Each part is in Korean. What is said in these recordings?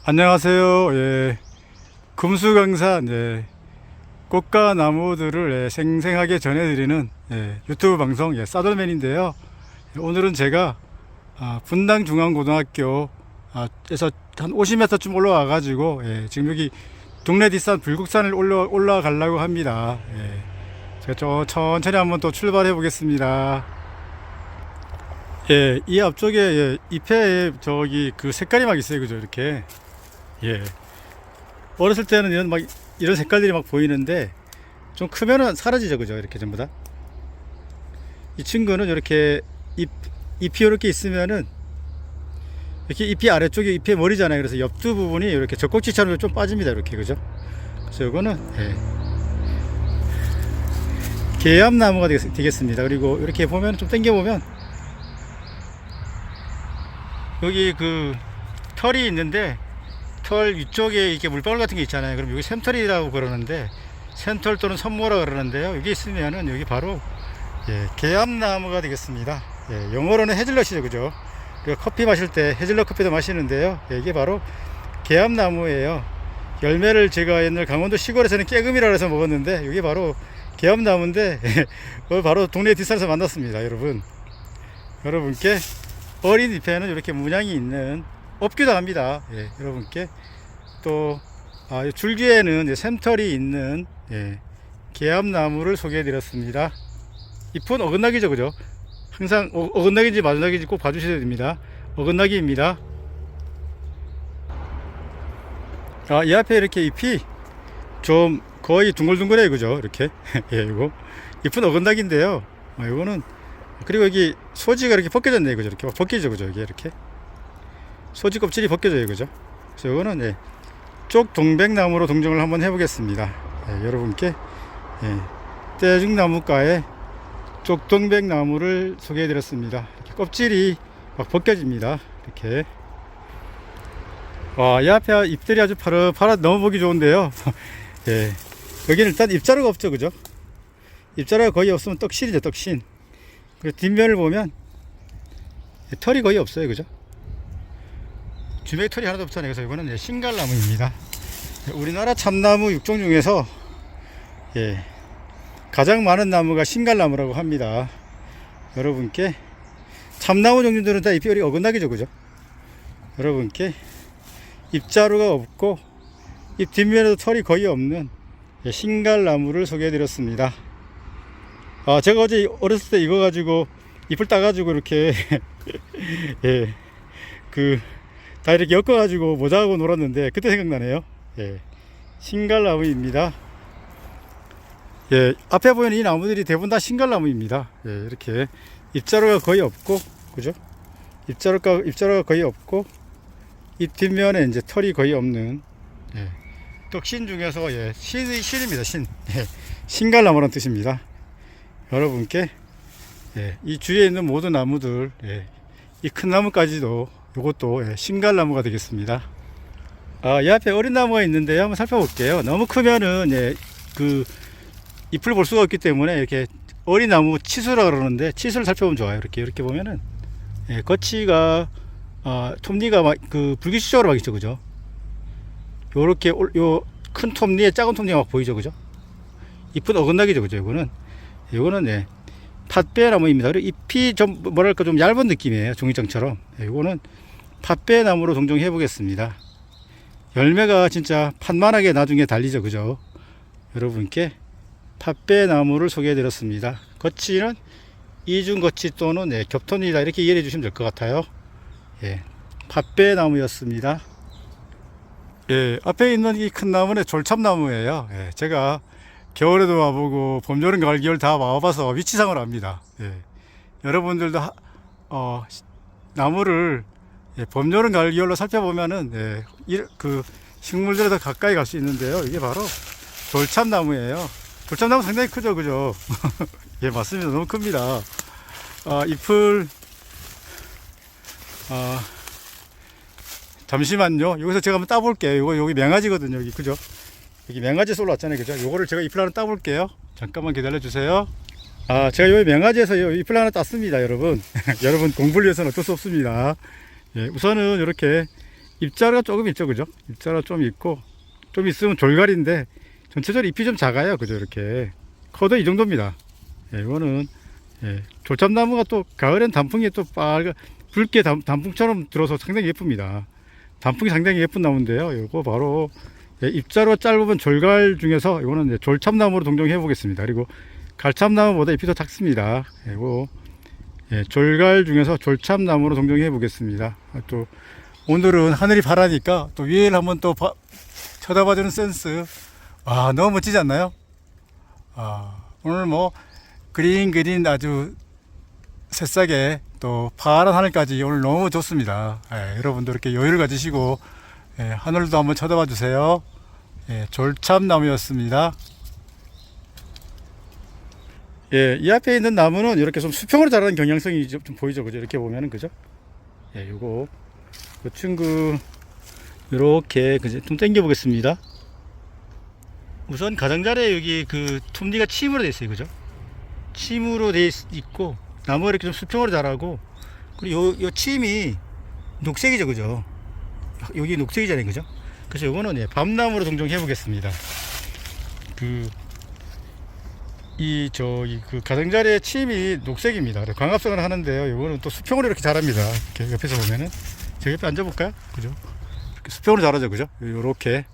안녕하세요. 예, 금수강산 꽃과 나무들을 생생하게 전해드리는 유튜브 방송 싸돌맨인데요. 오늘은 제가 분당 중앙고등학교 에서 한 50m쯤 올라와 가지고 지금 여기 동네 뒷산 불국산을 올라가려고 합니다. 제가 천천히 한번 또 출발해 보겠습니다. 이 앞쪽에 잎에 저기 그 색깔이 막 있어요, 그죠? 이렇게. 어렸을 때는 이런 색깔들이 막 보이는데 좀 크면은 사라지죠, 그죠? 이렇게 전부 다. 이 친구는 이렇게 잎이 이렇게 있으면은 이렇게 잎이 아래쪽에 잎의 머리잖아요. 그래서 옆두 부분이 이렇게 젖꼭지처럼 좀 빠집니다, 이렇게, 그죠? 그래서 이거는 개암나무가 되겠습니다. 그리고 이렇게 보면 좀 당겨 보면 여기 그 털이 있는데 털 위쪽에 이렇게 물방울 같은 게 있잖아요. 그럼 여기 샘털이라고 그러는데, 샘털 또는 선모라 그러는데요. 여기 있으면은 여기 바로 개암나무가 되겠습니다. 영어로는 헤즐넛이죠, 그죠? 우리가 커피 마실 때 헤즐넛 커피도 마시는데요. 이게 바로 개암나무예요. 열매를 제가 옛날 강원도 시골에서는 깨금이라 해서 먹었는데 이게 바로 개암나무인데 바로 동네 뒷산에서 만났습니다. 여러분께 어린 잎에는 이렇게 문양이 있는, 없기도 합니다. 여러분께 또 줄기에는 샘털이 있는 개암나무를 소개해 드렸습니다. 잎은 어긋나기죠, 그죠? 항상 어긋나기인지 마주나기인지 꼭 봐주셔야 됩니다. 어긋나기입니다. 이 앞에 이렇게 잎이 좀 거의 둥글둥글해요, 그죠? 이렇게. 이거 잎은 어긋나기인데요. 이거는, 그리고 여기 소지가 이렇게 벗겨졌네요, 그죠? 이렇게 벗기죠, 그죠? 이렇게 소지 껍질이 벗겨져요, 그죠? 그래서 이거는 쪽 동백나무로 동정을 한번 해보겠습니다. 여러분께 떼죽나무과의 쪽 동백나무를 소개해 드렸습니다. 이렇게 껍질이 막 벗겨집니다. 이렇게. 이 앞에 잎들이 아주 파릇파릇 너무 보기 좋은데요. 여기는 일단 잎자루가 없죠, 그죠? 잎자루가 거의 없으면 떡신이죠, 떡신. 그리고 뒷면을 보면 털이 거의 없어요, 그죠? 주변에 털이 하나도 없잖아요. 그래서 이거는 신갈나무입니다. 우리나라 참나무 6종 중에서 가장 많은 나무가 신갈나무라고 합니다. 여러분께 참나무 종류들은 다 잎이 어긋나기죠, 그죠? 여러분께 잎자루가 없고 잎 뒷면에도 털이 거의 없는 신갈나무를 소개해 드렸습니다. 제가 어제 어렸을 때 이거 가지고 잎을 따가지고 이렇게 다 이렇게 엮어가지고 모자하고 놀았는데 그때 생각나네요. 신갈나무입니다. 앞에 보이는 이 나무들이 대부분 다 신갈나무입니다. 이렇게 잎자루가 거의 없고, 그죠? 잎자루가 거의 없고, 잎 뒷면에 이제 털이 거의 없는 떡신 중에서 신입니다. 신갈나무라는 뜻입니다. 여러분께 이 주위에 있는 모든 나무들, 이 큰 나무까지도 요것도 신갈나무가 되겠습니다. 이 앞에 어린 나무가 있는데요. 한번 살펴볼게요. 너무 크면은 그 잎을 볼 수가 없기 때문에 이렇게 어린 나무 치수라 그러는데, 치수를 살펴보면 좋아요. 이렇게 보면은 거치가 톱니가 막 그 불규칙적으로 막 있죠, 그죠? 요렇게 요 큰 톱니에 작은 톱니가 막 보이죠, 그죠? 잎은 어긋나기죠, 그죠? 요거는 팥배나무입니다. 그리고 잎이 좀 뭐랄까 좀 얇은 느낌이에요, 종이장처럼. 요거는 팥배나무로 동정해 보겠습니다. 열매가 진짜 판만하게 나중에 달리죠, 그죠? 여러분께 팥배나무를 소개해 드렸습니다. 거치는 이중거치 또는 겹톤이다, 이렇게 이해해 주시면 될 것 같아요. 팥배나무였습니다. 앞에 있는 이 큰 나무는 졸참나무예요. 제가 겨울에도 와보고 봄, 여름, 가을, 겨울 다 와봐서 위치상을 압니다. 여러분들도 나무를 봄, 여름, 가을, 겨울로 살펴보면은 그 식물들에 더 가까이 갈 수 있는데요. 이게 바로 졸참나무예요. 졸참나무 상당히 크죠, 그죠? 맞습니다. 너무 큽니다. 잎을 잠시만요. 여기서 제가 한번 따볼게요. 여기 맹아지거든요. 여기, 그죠? 여기 맹아지 쏠 왔잖아요, 그죠? 요거를 제가 잎을 하나 따볼게요. 잠깐만 기다려 주세요. 제가 여기 맹아지에서 잎을 하나 땄습니다, 여러분. 여러분 공부를 위해서는 어쩔 수 없습니다. 우선은 이렇게 입자루가 조금 있죠, 그죠? 입자루가 좀 있고, 좀 있으면 졸갈인데, 전체적으로 잎이 좀 작아요, 그죠? 이렇게. 커도 이 정도입니다. 예, 이거는, 예, 조참나무가 또, 가을엔 단풍이 또 붉게 단풍처럼 들어서 상당히 예쁩니다. 단풍이 상당히 예쁜 나무인데요. 이거 바로, 예, 입자루가 짧으면 졸갈 중에서, 이거는 졸참나무로 동정해 보겠습니다. 그리고 갈참나무보다 잎이 더 작습니다. 이거, 예, 졸갈 중에서 졸참나무로 동정해 보겠습니다. 또, 오늘은 하늘이 파라니까 또 위에를 한번 또 쳐다봐주는 센스. 아, 너무 멋지지 않나요? 아, 오늘 뭐 그린 아주 새싹에 또 파란 하늘까지 오늘 너무 좋습니다. 예, 여러분도 이렇게 여유를 가지시고, 예, 하늘도 한번 쳐다봐 주세요. 예, 졸참나무였습니다. 예, 이 앞에 있는 나무는 이렇게 좀 수평으로 자라는 경향성이 좀 보이죠, 그죠? 이렇게 보면은, 그죠? 예, 요거 그 친구 이렇게 그죠? 좀 당겨 보겠습니다. 우선 가장자리에 여기 그 톱니가 침으로 되어 있어요, 그죠? 침으로 되어 있고 나무가 이렇게 좀 수평으로 자라고, 그리고 요 침이 녹색이죠, 그죠? 여기 녹색이잖아요, 그죠? 그래서 요거는 예, 밤나무로 동정해 보겠습니다. 그 가장자리의 침이 녹색입니다. 광합성을 하는데요. 요거는 또 수평으로 이렇게 자랍니다. 이렇게 옆에서 보면은, 저 옆에 앉아볼까요? 그죠? 이렇게 수평으로 자라죠, 그죠? 요렇게.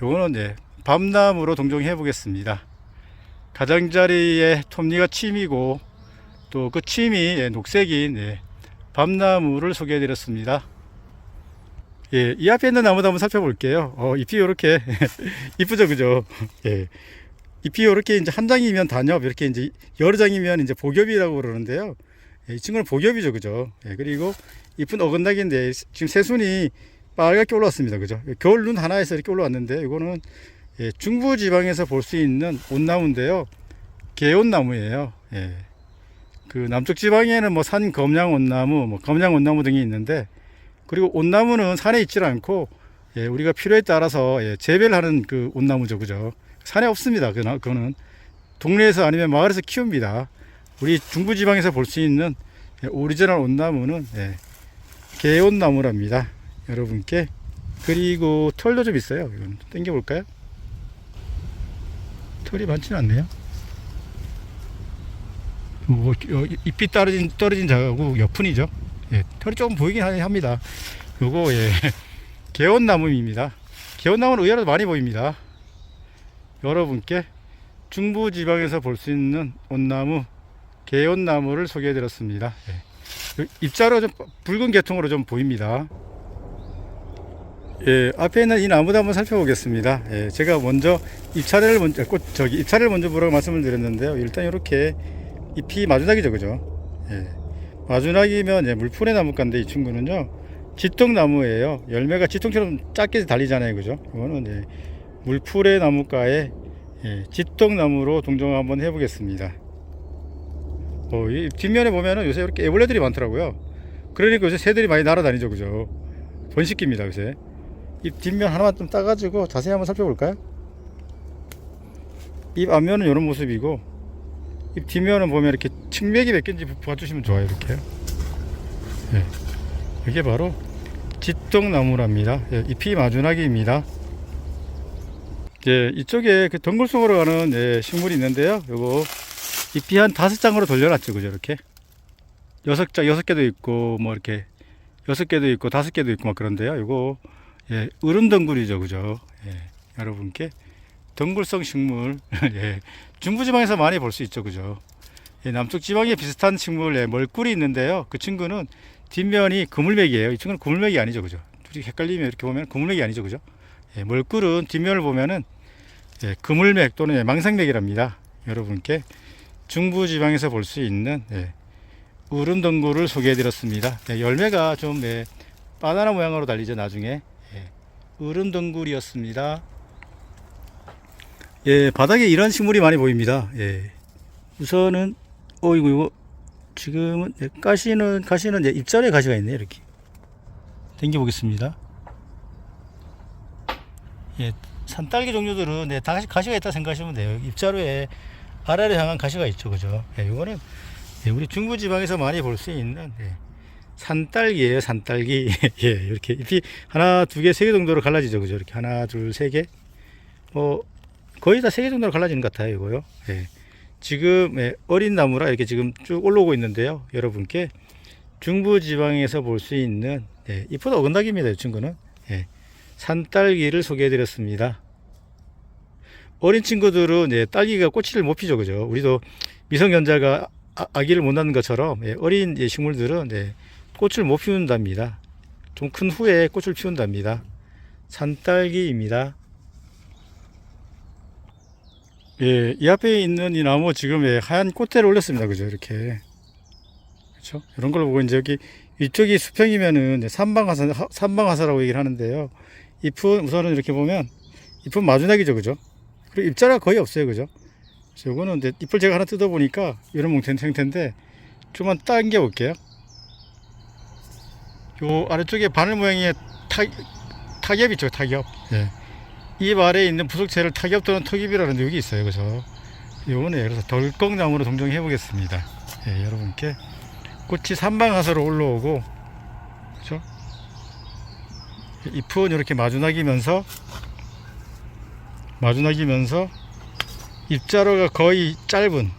요거는 예, 밤나무로 동정해 보겠습니다. 가장자리의 톱니가 침이고, 또 그 침이 예, 녹색인 예, 밤나무를 소개해 드렸습니다. 예, 이 앞에 있는 나무도 한번 살펴볼게요. 잎이 요렇게 이쁘죠, 그죠? 예. 잎이 이렇게 이제 한 장이면 단엽, 이렇게 이제 여러 장이면 이제 복엽이라고 그러는데요. 예, 이 친구는 복엽이죠, 그죠? 예, 그리고 잎은 어긋나기인데 지금 새순이 빨갛게 올라왔습니다, 그죠? 겨울 눈 하나에서 이렇게 올라왔는데, 이거는 예, 중부 지방에서 볼 수 있는 온나무인데요. 개온나무예요. 예. 그 남쪽 지방에는 뭐 산 검양 온나무, 뭐 검양 온나무 등이 있는데, 그리고 온나무는 산에 있지 않고 예, 우리가 필요에 따라서 예, 재배를 하는 그 온나무죠, 그죠? 산에 없습니다. 그거는 동네에서 아니면 마을에서 키웁니다. 우리 중부지방에서 볼 수 있는 오리지널 온나무는 예, 개온나무랍니다. 여러분께. 그리고 털도 좀 있어요. 이건 당겨 볼까요? 털이 많지는 않네요. 잎이 떨어진 자가고 옆푼이죠. 예, 털이 조금 보이긴 합니다. 요거 예, 개온나무입니다. 개온나무는 의외로 많이 보입니다. 여러분께 중부지방에서 볼 수 있는 온나무, 개온나무를 소개해 드렸습니다. 예. 입자로 좀 붉은 계통으로 좀 보입니다. 예, 앞에 있는 이 나무도 한번 살펴보겠습니다. 예, 제가 먼저 잎차례를 먼저 보라고 말씀을 드렸는데요. 일단 이렇게 잎이 마주나기죠, 그죠? 예. 마주나기면 예, 물풀의 나무가인데, 이 친구는요 지통나무예요. 열매가 지통처럼 짧게 달리잖아요, 그죠? 이거는 예, 물풀의 나무가에 예, 지통나무로 동정 한번 해보겠습니다. 이 뒷면에 보면은 요새 이렇게 애벌레들이 많더라고요. 그러니까 요새 새들이 많이 날아다니죠, 그죠? 번식기입니다, 요새. 이 뒷면 하나만 좀 따가지고 자세히 한번 살펴볼까요? 잎 앞면은 이런 모습이고, 잎 뒷면은 보면 이렇게 층맥이 몇 개인지 봐주시면 좋아요, 이렇게요. 예, 이게 바로 지통나무랍니다. 예, 잎이 마주나기입니다. 예, 이쪽에 그 덩굴송으로 가는 예, 식물이 있는데요. 요거 잎이 한 5장으로 돌려놨죠, 그죠? 이렇게 6개도 있고, 뭐 이렇게 6개도 있고 5개도 있고 막 그런데요. 요거 예, 으름덩굴이죠, 그죠? 예, 여러분께 덩굴성 식물 예, 중부지방에서 많이 볼 수 있죠, 그죠? 예, 남쪽 지방에 비슷한 식물 예, 멀꿀이 있는데요. 그 친구는 뒷면이 그물맥이에요. 이 친구는 그물맥이 아니죠, 그죠? 둘이 헷갈리면 이렇게 보면 그물맥이 아니죠, 그죠? 예, 멀꿀은 뒷면을 보면은 예, 그물맥 또는 예, 망상맥이랍니다. 여러분께 중부지방에서 볼 수 있는 예, 으름덩굴을 소개해 드렸습니다. 예, 열매가 좀 예, 바나나 모양으로 달리죠, 나중에. 예, 으름덩굴이었습니다. 예, 바닥에 이런 식물이 많이 보입니다. 예, 우선은 이거 지금은 예, 가시는 예, 잎자루에 가시가 있네요. 이렇게 당겨 보겠습니다. 예, 산딸기 종류들은 네, 다 가시가 있다 생각하시면 돼요. 잎자루에 아래를 향한 가시가 있죠, 그죠? 예, 이거는 예, 우리 중부지방에서 많이 볼 수 있는 예, 산딸기예요, 산딸기. 예, 이렇게 잎이 하나, 두 개, 세 개 정도로 갈라지죠, 그죠? 이렇게 하나, 둘, 세 개. 거의 다 세 개 정도로 갈라지는 것 같아요, 이거요. 예. 지금 어린 나무라 이렇게 지금 쭉 올라오고 있는데요, 여러분께 중부지방에서 볼 수 있는 잎은 어긋나기입니다, 이 친구는. 산딸기를 소개해드렸습니다. 어린 친구들은 딸기가 꽃을 못 피죠, 그죠? 우리도 미성년자가 아기를 못 낳는 것처럼 어린 식물들은 꽃을 못 피운답니다. 좀 큰 후에 꽃을 피운답니다. 산딸기입니다. 이 앞에 있는 이 나무 지금 하얀 꽃대를 올렸습니다, 그죠? 이렇게. 그렇죠? 이런 걸 보고 이제 여기 이쪽이 수평이면은 삼방화사라고 얘기를 하는데요. 잎은 우선은 이렇게 보면 잎은 마주나기죠, 그죠? 그리고 잎자가 거의 없어요, 그죠? 그래서 요거는 이제 잎을 제가 하나 뜯어 보니까 이런 형태인데 좀만 당겨 볼게요. 요 아래쪽에 바늘 모양의 타겹 있죠, 타겹. 잎 아래에 있는 부속체를 타겹 또는 턱잎이라는 여기 있어요, 그죠? 요거는 그래서 덜컥나무로 동정해 보겠습니다. 여러분께 꽃이 삼방화사로 올라오고, 그죠? 잎은 이렇게 마주나기면서 잎자루가 거의 짧은,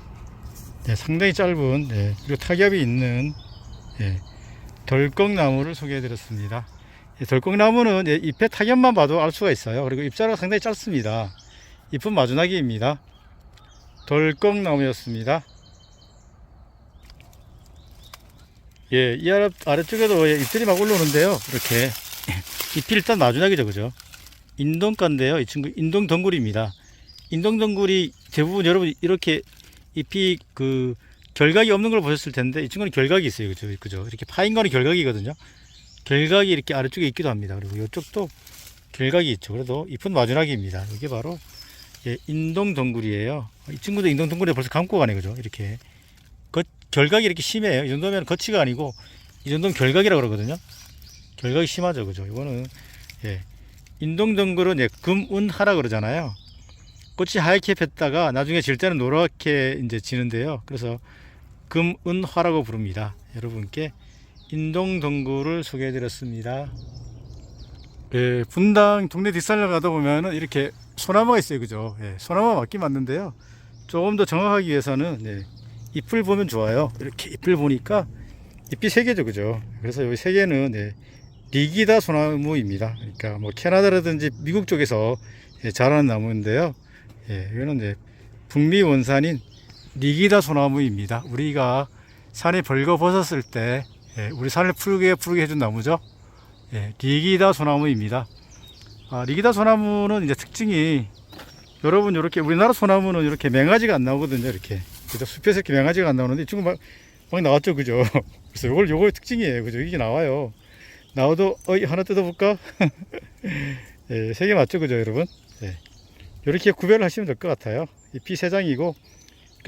상당히 짧은, 그리고 타겹이 있는 덜컥나무를 소개해 드렸습니다. 덜컥나무는 잎의 타겹만 봐도 알 수가 있어요. 그리고 잎자루가 상당히 짧습니다. 잎은 마주나기입니다. 덜컥나무였습니다. 이 아래쪽에도 잎들이 막 올라오는데요. 이렇게 잎이 일단 마주나기죠, 그죠? 인동가인데요. 이 친구 인동덩굴입니다. 인동덩굴이 대부분 여러분 이렇게 잎이 결각이 없는 걸 보셨을 텐데 이 친구는 결각이 있어요, 그죠? 이렇게 파인 거는 결각이거든요. 결각이 이렇게 아래쪽에 있기도 합니다. 그리고 이쪽도 결각이 있죠. 그래도 잎은 마주나기입니다. 이게 바로 인동덩굴이에요. 이 친구도 인동덩굴에 벌써 감고 가네, 그죠? 이렇게 결각이 이렇게 심해요. 이 정도면 거치가 아니고 이 정도면 결각이라고 그러거든요. 결각이 심하죠, 그죠? 이거는 인동덩굴은 금은하라 그러잖아요. 꽃이 하얗게 폈다가 나중에 질 때는 노랗게 이제 지는데요. 그래서 금은화라고 부릅니다. 여러분께 인동덩굴을 소개해 드렸습니다. 분당 동네 뒷산을 가다 보면은 이렇게 소나무가 있어요, 그죠? 소나무가 맞긴 맞는데요. 조금 더 정확하기 위해서는 잎을 보면 좋아요. 이렇게 잎을 보니까 잎이 세 개죠, 그죠? 그래서 여기 세 개는 리기다 소나무입니다. 그러니까 뭐 캐나다라든지 미국 쪽에서 자라는 나무인데요. 이거는 북미 원산인 리기다 소나무입니다. 우리가 산에 벌거벗었을 때 우리 산을 푸르게 해준 나무죠. 리기다 소나무입니다. 리기다 소나무는 이제 특징이 여러분 이렇게 우리나라 소나무는 이렇게 맹아지가 안 나오거든요. 이렇게 그죠? 숲에서 이렇게 맹아지가 안 나오는데 이 친구 막 나왔죠, 그죠? 그래서 요걸 특징이에요, 그죠? 이게 나와요. 나와도 하나 뜯어볼까? 세 개 맞죠, 그죠, 여러분? 이렇게 구별을 하시면 될 것 같아요. 잎이 세 장이고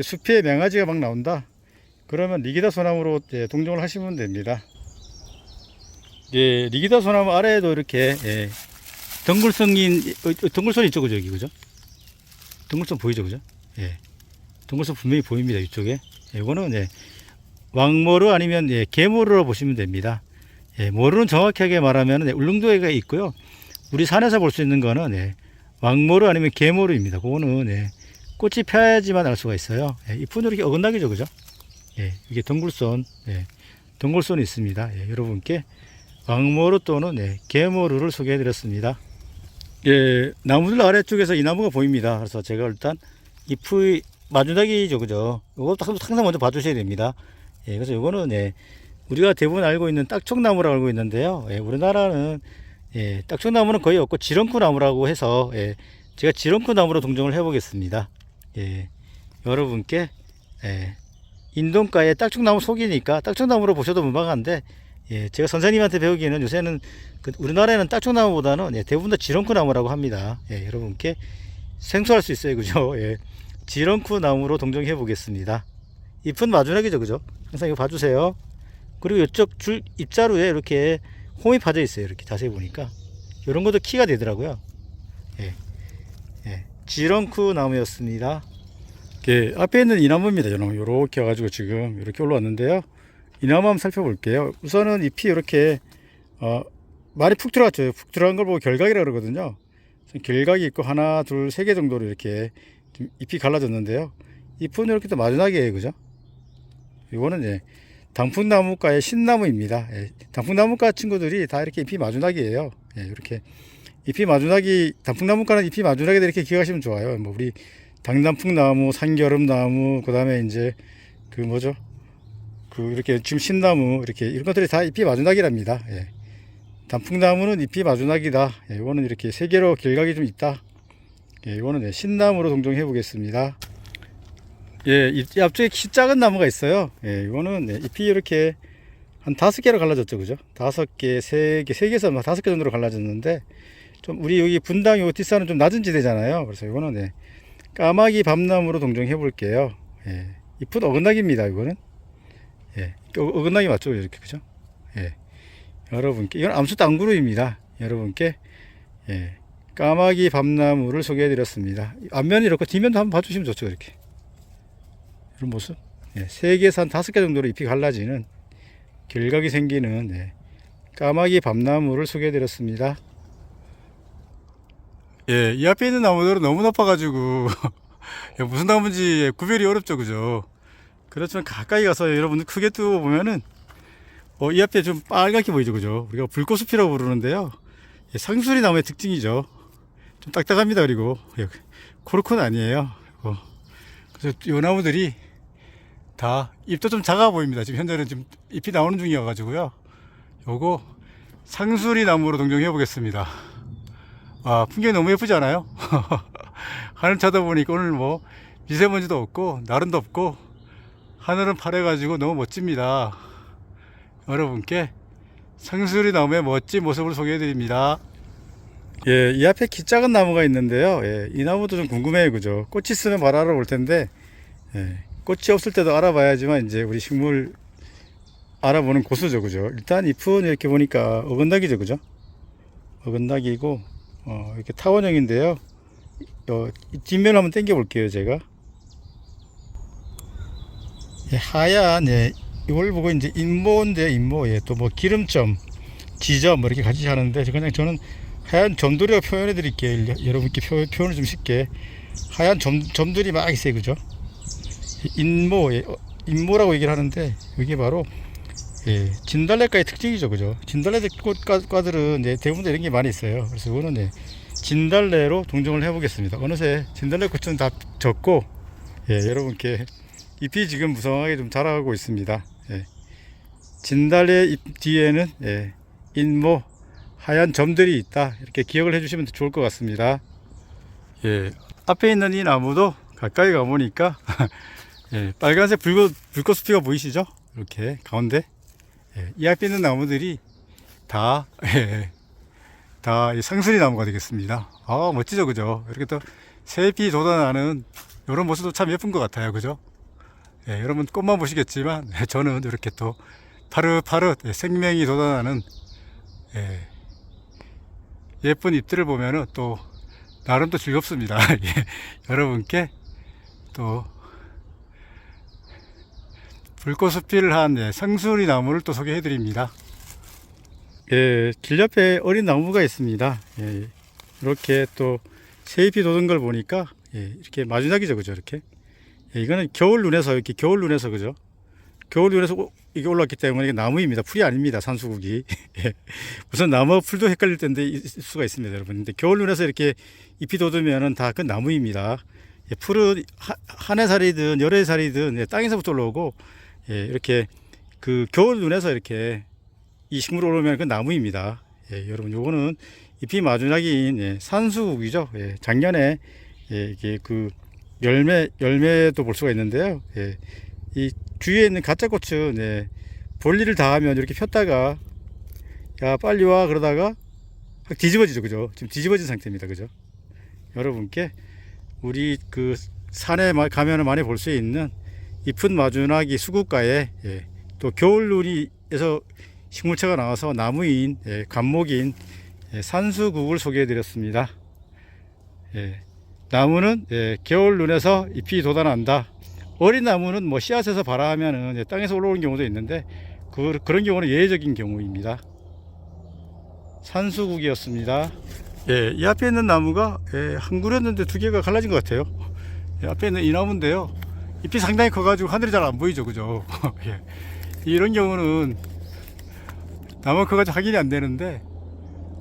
숲에 맹아지가 막 나온다. 그러면 리기다 소나무로 동정을 하시면 됩니다. 리기다 소나무 아래에도 이렇게 덩굴선 있죠, 그죠, 여기, 그죠? 덩굴선 보이죠, 그죠? 덩굴선 분명히 보입니다, 이쪽에. 이거는 왕모루 아니면 개모루로 보시면 됩니다. 모루는 정확하게 말하면 울릉도에 있고요. 우리 산에서 볼 수 있는 거는 왕모루 아니면 개모루입니다. 그거는 꽃이 펴야지만 알 수가 있어요. 잎은 이렇게 어긋나기죠, 그죠? 이게 덩굴선, 덩굴선이 있습니다. 여러분께 왕모루 또는 개모루를 소개해 드렸습니다. 나무들 아래쪽에서 이 나무가 보입니다. 그래서 제가 일단 잎의 마주나기죠, 그죠? 이것도 항상 먼저 봐주셔야 됩니다. 그래서 이거는 우리가 대부분 알고 있는 딱총나무라고 알고 있는데요. 우리나라는 딱총나무는 거의 없고 지렁쿠나무라고 해서 제가 지렁쿠나무로 동정을 해 보겠습니다. 여러분께 인동가의 딱총나무 속이니까 딱총나무로 보셔도 무방한데 제가 선생님한테 배우기에는 요새는 우리나라에는 딱총나무보다는 대부분 다 지렁쿠나무라고 합니다. 여러분께 생소할 수 있어요, 그죠? 지렁쿠나무로 동정해 보겠습니다. 잎은 마주나기죠, 그죠? 항상 이거 봐주세요. 그리고 이쪽 잎자루에 이렇게 홈이 파져 있어요. 이렇게 자세히 보니까 이런 것도 키가 되더라고요. 지렁쿠 나무였습니다. 앞에 있는 이 나무입니다. 이렇게 와가지고 지금 이렇게 올라왔는데요. 이 나무 한번 살펴볼게요. 우선은 잎이 이렇게 많이 푹 들어갔죠. 푹 들어간 걸 보고 결각이라 그러거든요. 결각이 있고 하나, 둘, 세 개 정도로 이렇게 좀 잎이 갈라졌는데요. 잎은 이렇게 또 마주나기예요, 그죠? 이거는 예, 단풍나무과의 신나무입니다. 예, 단풍나무과 친구들이 다 이렇게 잎이 마주나기예요. 예, 이렇게 잎이 마주나기, 단풍나무과는 잎이 마주나기다 이렇게 기억하시면 좋아요. 뭐 우리 당단풍나무, 산겨름나무, 그 다음에 이제 그 뭐죠? 그 이렇게 지금 신나무 이렇게 이런 것들이 다 잎이 마주나기랍니다. 예. 단풍나무는 잎이 마주나기다. 예, 이거는 이렇게 세 개로 결각이 좀 있다. 예, 이거는 예, 신나무로 동정해 보겠습니다. 예, 이 앞쪽에 키 작은 나무가 있어요. 예, 이거는 예, 잎이 이렇게 한 5개로 갈라졌죠, 그죠? 5개, 3개, 3개에서 5개 정도로 갈라졌는데, 좀 우리 여기 분당 요 뒷산은 좀 낮은 지대잖아요. 그래서 이거는 예, 까마귀 밤나무로 동정해 볼게요. 예, 잎은 어긋나기입니다, 이거는. 예, 어긋나기 맞죠, 이렇게, 그죠? 예, 여러분께 이건 암수 땅구루입니다. 여러분께 예, 까마귀 밤나무를 소개해 드렸습니다. 앞면이 이렇고 뒷면도 한번 봐주시면 좋죠, 이렇게. 이런 모습. 예, 3개에서 한 5개 정도로 잎이 갈라지는 결각이 생기는 예, 까마귀 밤나무를 소개해 드렸습니다. 예, 이 앞에 있는 나무들은 너무 높아가지고 무슨 나무인지 구별이 어렵죠, 그죠? 그렇지만 가까이 가서 여러분들 크게 뜨고 보면은 이 앞에 좀 빨갛게 보이죠, 그죠? 우리가 불꽃숲이라고 부르는데요. 예, 상수리 나무의 특징이죠. 좀 딱딱합니다. 그리고 예, 코르코는 아니에요. 그래서 이 나무들이 다 잎도 좀 작아 보입니다. 지금 현재는 지금 잎이 나오는 중이어 가지고요. 요거 상수리 나무로 동정해 보겠습니다. 아, 풍경이 너무 예쁘지 않아요? 하늘 쳐다보니까 오늘 뭐 미세먼지도 없고 나른도 없고 하늘은 파래 가지고 너무 멋집니다. 여러분께 상수리 나무의 멋진 모습을 소개해 드립니다. 예, 이 앞에 키 작은 나무가 있는데요. 예, 이 나무도 좀 궁금해요, 그죠? 꽃이 있으면 바로 알아볼 텐데, 예, 꽃이 없을 때도 알아봐야지만 이제 우리 식물 알아보는 고수죠, 그죠? 일단 잎은 이렇게 보니까 어긋나기죠, 그죠? 어긋나기고, 이렇게 타원형인데요. 뒷면을 한번 당겨 볼게요, 제가. 예, 하얀, 예, 이걸 보고 이제 인모인데, 인모, 예, 또 뭐 기름점, 지점, 뭐 이렇게 같이 하는데, 그냥 저는 하얀 점들이라고 표현해 드릴게요. 여러분께 표현을 좀 쉽게. 하얀 점들이 막 있어요, 그죠? 인모, 예, 인모라고 얘기를 하는데, 이게 바로, 예, 진달래과의 특징이죠, 그죠? 진달래 꽃과들은 예, 대부분 이런 게 많이 있어요. 그래서 이거는 예, 진달래로 동정을 해 보겠습니다. 어느새 진달래 꽃은 다 졌고, 예, 여러분께 잎이 지금 무성하게 좀 자라고 있습니다. 예. 진달래 잎 뒤에는 예, 인모 하얀 점들이 있다, 이렇게 기억을 해주시면 좋을 것 같습니다. 예, 앞에 있는 이 나무도 가까이 가보니까 예, 빨간색 불꽃숲이가 보이시죠? 이렇게 가운데 예, 이 앞에 있는 나무들이 다 예, 다 상수리 나무가 되겠습니다. 아, 멋지죠, 그죠? 이렇게 또 새잎이 돋아나는 이런 모습도 참 예쁜 것 같아요, 그죠? 예, 여러분 꽃만 보시겠지만 저는 이렇게 또 파릇파릇 생명이 돋아나는 예쁜 잎들을 보면은 또 나름 또 즐겁습니다. 예, 여러분께 또 불꽃숲이를 한 상수리 나무를 또 소개해 드립니다. 예, 길 옆에 어린 나무가 있습니다. 예, 이렇게 또 새잎이 돋은 걸 보니까 예, 이렇게 마주나기죠, 그죠? 이렇게. 예, 이거는 겨울 눈에서 이렇게 겨울 눈에서 그죠? 겨울 눈에서 이게 올랐기 때문에 이게 나무입니다. 풀이 아닙니다. 산수국이. 예. 우선 나무와 풀도 헷갈릴 텐데 있을 수가 있습니다, 여러분. 근데 겨울 눈에서 이렇게 잎이 돋으면은 다 그 나무입니다. 예, 풀은 한해살이든 열해살이든 예, 땅에서부터 올라오고 예, 이렇게 그 겨울 눈에서 이렇게 이 식물이 올라오면 그 나무입니다. 예, 여러분 요거는 잎이 마주나기인 예, 산수국이죠. 예, 작년에 예, 이게 그 열매도 볼 수가 있는데요. 예, 이 주위에 있는 가짜꽃은 예, 볼일을 다 하면 이렇게 폈다가 야 빨리 와 그러다가 확 뒤집어지죠, 그죠? 지금 뒤집어진 상태입니다, 그죠? 여러분께 우리 그 산에 가면 많이 볼 수 있는 잎은 마주나기 수국가에 예, 또 겨울누리에서 식물체가 나와서 나무인 예, 관목인 예, 산수국을 소개해 드렸습니다. 예, 나무는 예, 겨울 눈에서 잎이 돋아난다. 어린 나무는 뭐 씨앗에서 발화하면은 이제 땅에서 올라오는 경우도 있는데 그런 경우는 예외적인 경우입니다. 산수국이었습니다. 예, 이 앞에 있는 나무가 한 그루였는데 두 개가 갈라진 것 같아요. 예, 앞에 있는 이 나무인데요. 잎이 상당히 커가지고 하늘이 잘 안 보이죠, 그죠? 예, 이런 경우는 나무가 커가지고 확인이 안 되는데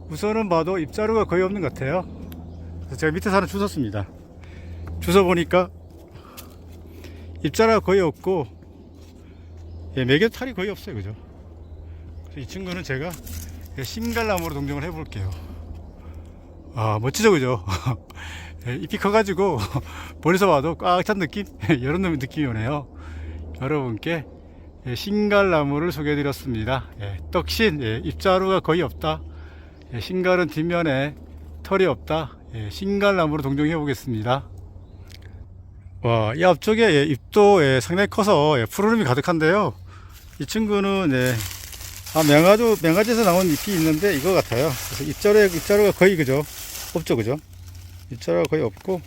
우선은 봐도 잎자루가 거의 없는 것 같아요. 그래서 제가 밑에서 하나 주웠습니다. 주워 보니까 잎자루가 거의 없고 매개 탈이 거의 없어요, 그죠? 그래서 이 친구는 제가 신갈나무로 동정을 해볼게요. 아, 멋지죠, 그죠? 잎이 커가지고 멀리서 봐도 꽉 찬 느낌? 이런 느낌이 오네요. 여러분께 신갈나무를 소개해드렸습니다. 떡신, 잎자루가 거의 없다. 신갈은 뒷면에 털이 없다. 신갈나무로 동정해 보겠습니다. 와, 이 앞쪽에 잎도 상당히 커서 푸르름이 가득한데요. 이 친구는 명아지에서 나온 잎이 있는데 이거 같아요. 그래서 잎자루가 거의 그죠? 없죠, 그죠? 잎자루가 거의 없고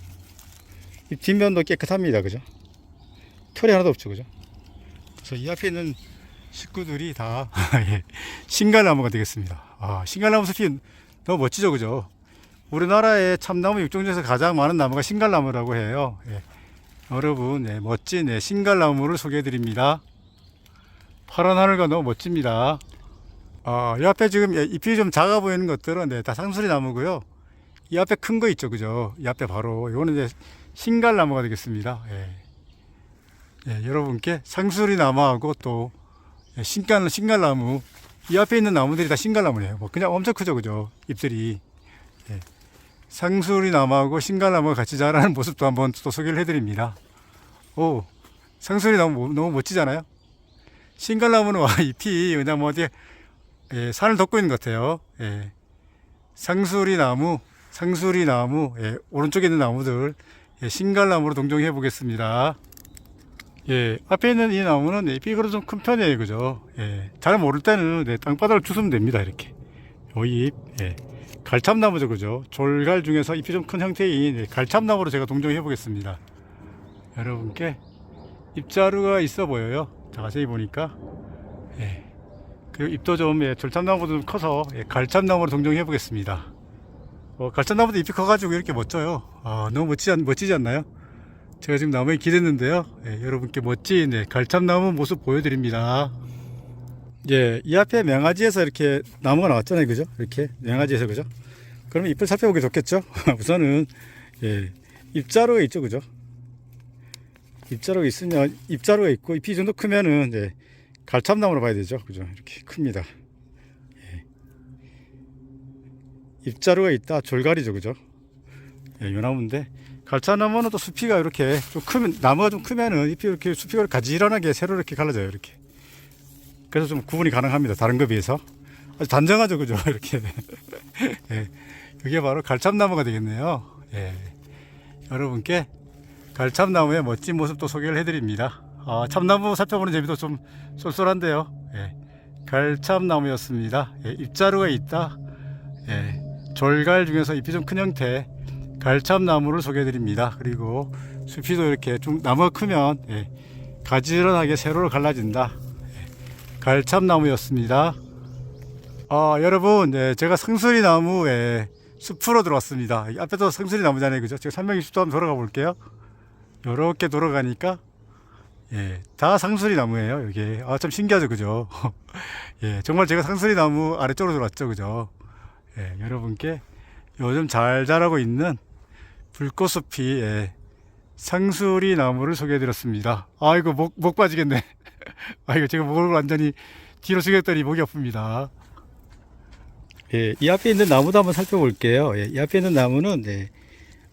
잎 뒷면도 깨끗합니다, 그죠? 털이 하나도 없죠, 그죠? 그래서 이 앞에 있는 식구들이 다 신갈나무가 되겠습니다. 아, 신갈나무 숲이 너무 멋지죠, 그죠? 우리나라의 참나무 육종 중에서 가장 많은 나무가 신갈나무라고 해요. 여러분, 멋진 신갈나무를 소개해 드립니다. 파란 하늘과 너무 멋집니다. 이 앞에 지금 잎이 좀 작아 보이는 것들은 다 상수리 나무고요. 이 앞에 큰 거 있죠, 그죠? 이 앞에 바로 이거는 이제 신갈나무가 되겠습니다. 여러분께 상수리 나무하고 또 신갈나무, 이 앞에 있는 나무들이 다 신갈나무네요. 뭐 그냥 엄청 크죠, 그죠? 잎들이. 상수리 나무하고 신갈나무가 같이 자라는 모습도 한번 또 소개를 해드립니다. 오, 상수리 나무 너무 멋지잖아요. 신갈나무는 와, 잎이 그냥 뭐 어디 산을 덮고 있는 것 같아요. 상수리 나무, 오른쪽에 있는 나무들 신갈나무로 동정해 보겠습니다. 앞에 있는 이 나무는 잎이 그래도 좀 큰 편이에요, 그죠? 잘 모를 때는 땅바닥을 주스면 됩니다, 이렇게. 요 잎, 갈참나무죠, 그죠? 졸갈 중에서 잎이 좀 큰 형태인 갈참나무로 제가 동정해 보겠습니다. 여러분께 잎자루가 있어 보여요. 자세히 보니까. 그리고 잎도 좀 졸참나무도 좀 커서 갈참나무로 동정해 보겠습니다. 갈참나무도 잎이 커가지고 이렇게 멋져요. 너무 멋지지 않나요? 제가 지금 나무에 기댔는데요. 여러분께 멋진 갈참나무 모습 보여드립니다. 이 앞에 명아지에서 이렇게 나무가 나왔잖아요, 그죠? 이렇게 명아지에서, 그죠? 그러면 잎을 살펴보기 좋겠죠? 우선은 잎자루가 있죠, 그죠? 잎자루가 있고 잎이 이 정도 크면은 갈참나무로 봐야 되죠, 그죠? 이렇게 큽니다. 잎자루가 있다, 졸갈이죠, 그죠? 요 나무인데 갈참나무는 또 수피가 이렇게 좀 크면, 나무가 좀 크면은 잎이 이렇게 수피가 가지런하게 세로 이렇게 갈라져요, 이렇게. 그래서 좀 구분이 가능합니다, 다른 것에 비해서. 아주 단정하죠, 그죠? 이렇게. 그게 바로 갈참나무가 되겠네요. 여러분께 갈참나무의 멋진 모습도 소개를 해드립니다. 참나무 살펴보는 재미도 좀 쏠쏠한데요. 갈참나무였습니다. 잎자루가 있다. 졸갈 중에서 잎이 좀 큰 형태 갈참나무를 소개해드립니다. 그리고 수피도 이렇게 좀 나무가 크면 가지런하게 세로로 갈라진다. 갈참나무였습니다. 여러분, 제가 상수리 나무에 숲으로 들어왔습니다. 앞에도 상수리 나무잖아요, 그죠? 제가 360도 한번 돌아가 볼게요. 이렇게 돌아가니까 다 상수리 나무예요, 여기. 참 신기하죠, 그죠? 정말 제가 상수리 나무 아래쪽으로 들어왔죠, 그죠? 여러분께 요즘 잘 자라고 있는 불꽃숲이 상수리 나무를 소개해드렸습니다. 아이고, 목 빠지겠네. 아이고, 제가 목을 완전히 뒤로 숙였더니 목이 아픕니다. 이 앞에 있는 나무도 한번 살펴볼게요. 이 앞에 있는 나무는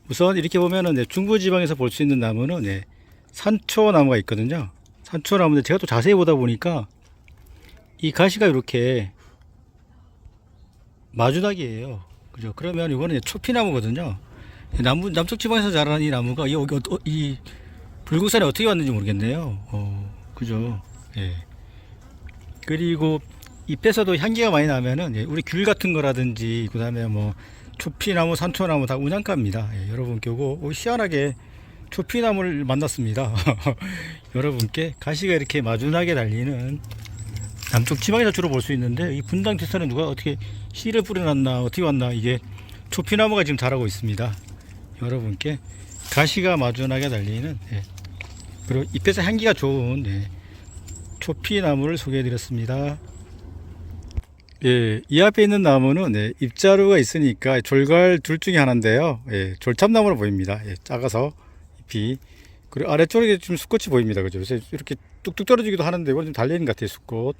우선 이렇게 보면은 중부지방에서 볼 수 있는 나무는 산초나무가 있거든요. 산초나무인데 제가 또 자세히 보다 보니까 이 가시가 이렇게 마주닥이에요. 그죠? 그러면 이거는 초피나무거든요. 남쪽 지방에서 자라는 이 나무가 이 불국산에 어떻게 왔는지 모르겠네요. 그죠? 그리고 잎에서도 향기가 많이 나면은 우리 귤 같은 거라든지 그다음에 뭐 초피나무, 산초나무 다 운양가입니다. 여러분께 요거 희한하게 초피나무를 만났습니다. 여러분께 가시가 이렇게 마주나게 달리는 남쪽 지방에서 주로 볼 수 있는데, 이 분당 뒷산에 누가 어떻게 씨를 뿌려놨나 어떻게 왔나, 이게 초피나무가 지금 자라고 있습니다. 여러분께 가시가 마주나게 달리는, 그리고 잎에서 향기가 좋은 초피나무를 소개해 드렸습니다. 이 앞에 있는 나무는 잎자루가 있으니까 졸갈 둘 중에 하나인데요. 졸참나무로 보입니다. 작아서 잎이. 그리고 아래쪽에 좀 수꽃이 보입니다. 그죠? 그래서 이렇게 뚝뚝 떨어지기도 하는데 이건 좀 달려있는 것 같아요. 수꽃.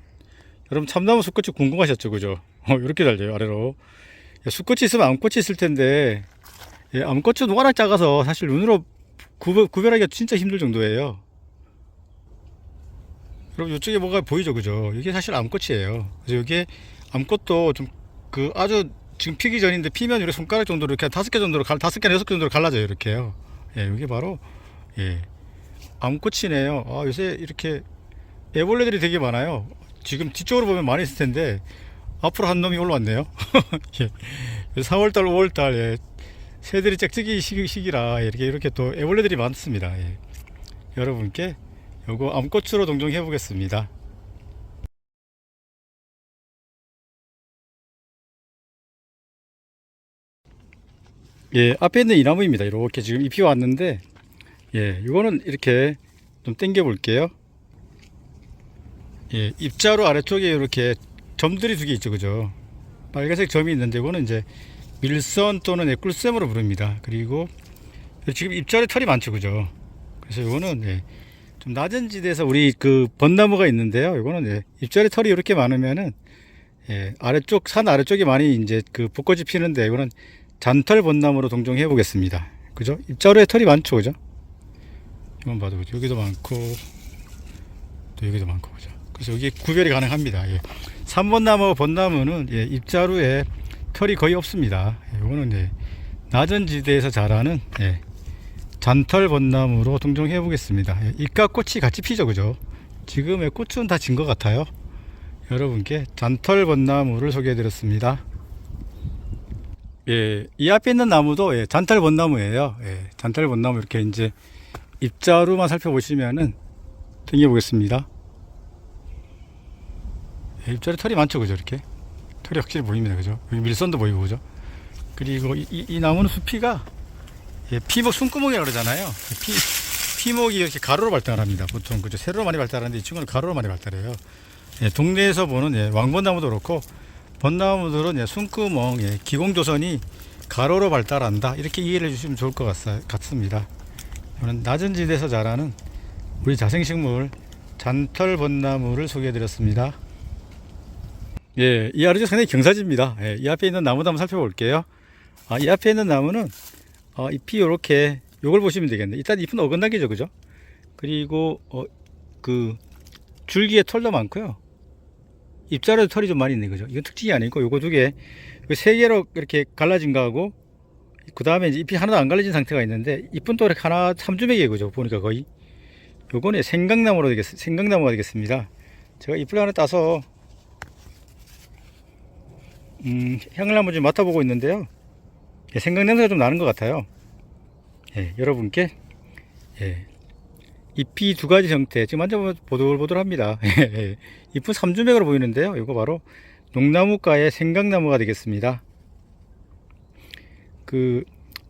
여러분 참나무 수꽃이 궁금하셨죠? 그죠? 이렇게 달려요. 아래로. 수꽃이 있으면 암꽃이 있을 텐데, 암꽃은 워낙 작아서 사실 눈으로 구별하기가 진짜 힘들 정도예요. 그럼 이쪽에 뭐가 보이죠? 그죠? 이게 사실 암꽃이에요. 그래서 이게 암꽃도 좀 아주 지금 피기 전인데, 피면 이렇게 손가락 정도로 이렇게 5개 정도로 5개, 6개 정도로 갈라져요. 이렇게요. 이게 바로 암꽃이네요. 요새 이렇게 애벌레들이 되게 많아요. 지금 뒤쪽으로 보면 많이 있을 텐데 앞으로 한 놈이 올라왔네요. 4월달, 5월달 새들이 짹짹이 시기라 이렇게 또 애벌레들이 많습니다. 여러분께 요거 암꽃으로 동정해 보겠습니다. 앞에 있는 이 나무입니다. 이렇게 지금 잎이 왔는데, 이거는 이렇게 좀 당겨 볼게요. 잎자루 아래쪽에 이렇게 점들이 2개 있죠. 그죠? 빨간색 점이 있는데, 이거는 이제 밀선 또는 꿀샘으로 부릅니다. 그리고 지금 잎자루에 털이 많죠. 그죠? 그래서 이거는 좀 낮은 지대에서 우리 벚나무가 있는데요. 이거는 잎자루에 털이 이렇게 많으면은 아래쪽, 산 아래쪽에 많이 이제 벚꽃이 피는데, 이거는 잔털 벚나무로 동정해 보겠습니다. 그죠? 잎자루에 털이 많죠. 그죠? 이건 봐도 그죠? 여기도 많고 또 여기도 많고. 그죠? 그래서 여기 구별이 가능합니다. 3번나무, 벚나무는 잎자루에 털이 거의 없습니다. 이거는 낮은 지대에서 자라는 잔털 벚나무로 동정해 보겠습니다. 잎과 꽃이 같이 피죠. 그죠? 지금의 꽃은 다 진 것 같아요. 여러분께 잔털 벚나무를 소개해 드렸습니다. 이 앞에 있는 나무도 잔털 벚나무예요. 잔털 벚나무 이렇게 이제 잎자루만 살펴보시면은 당겨 보겠습니다. 잎자루 털이 많죠. 그죠? 이렇게 털이 확실히 보입니다. 그죠? 여기 밀선도 보이고. 그죠? 그리고 이 나무는 수피가 피목 숨구멍이라고 그러잖아요. 피목이 이렇게 가로로 발달을 합니다. 보통 그죠? 세로로 많이 발달하는데 이 친구는 가로로 많이 발달해요. 동네에서 보는 왕벚나무도 그렇고 벚나무들은 숨구멍, 기공조선이 가로로 발달한다, 이렇게 이해를 해주시면 좋을 것 같습니다. 저는 낮은 지대에서 자라는 우리 자생식물 잔털 벚나무를 소개해 드렸습니다. 이 아래쪽 상당히 경사지입니다. 이 앞에 있는 나무도 한번 살펴볼게요. 이 앞에 있는 나무는 잎이 이렇게, 요걸 보시면 되겠네. 일단 잎은 어긋나기죠. 그죠? 그리고 줄기에 털도 많고요. 잎자루에 털이 좀 많이 있네. 그죠? 이건 특징이 아니고, 요거 2개, 3개로 이렇게 갈라진 거하고, 그 다음에 이제 잎이 하나도 안 갈라진 상태가 있는데, 잎은 또 이렇게 하나 3주맥이에요. 그죠? 보니까 거의. 요거는 생강나무가 되겠습니다. 제가 잎을 하나 따서, 향을 한번 좀 맡아보고 있는데요. 생강 냄새가 좀 나는 것 같아요. 여러분께, 잎이 2가지 형태, 지금 만져보면 보들보들합니다. 잎은 3주맥으로 보이는데요. 이거 바로 농나무과의 생강나무가 되겠습니다.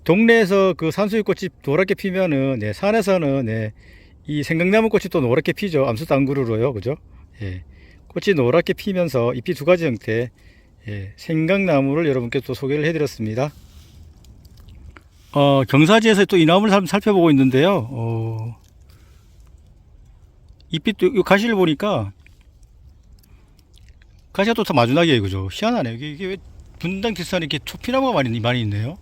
동네에서 산수유꽃이 노랗게 피면은, 산에서는 이 생강나무 꽃이 또 노랗게 피죠. 암수당구루로요. 그죠? 꽃이 노랗게 피면서 잎이 2가지 형태, 생강나무를 여러분께 또 소개를 해드렸습니다. 경사지에서 또 이 나무를 한번 살펴보고 있는데요. 잎이 또, 이 가시를 보니까, 가시가 또 다 마주나게, 그죠? 희한하네. 이게 왜 분당 뒷산에 이렇게 초피나무가 많이 있네요?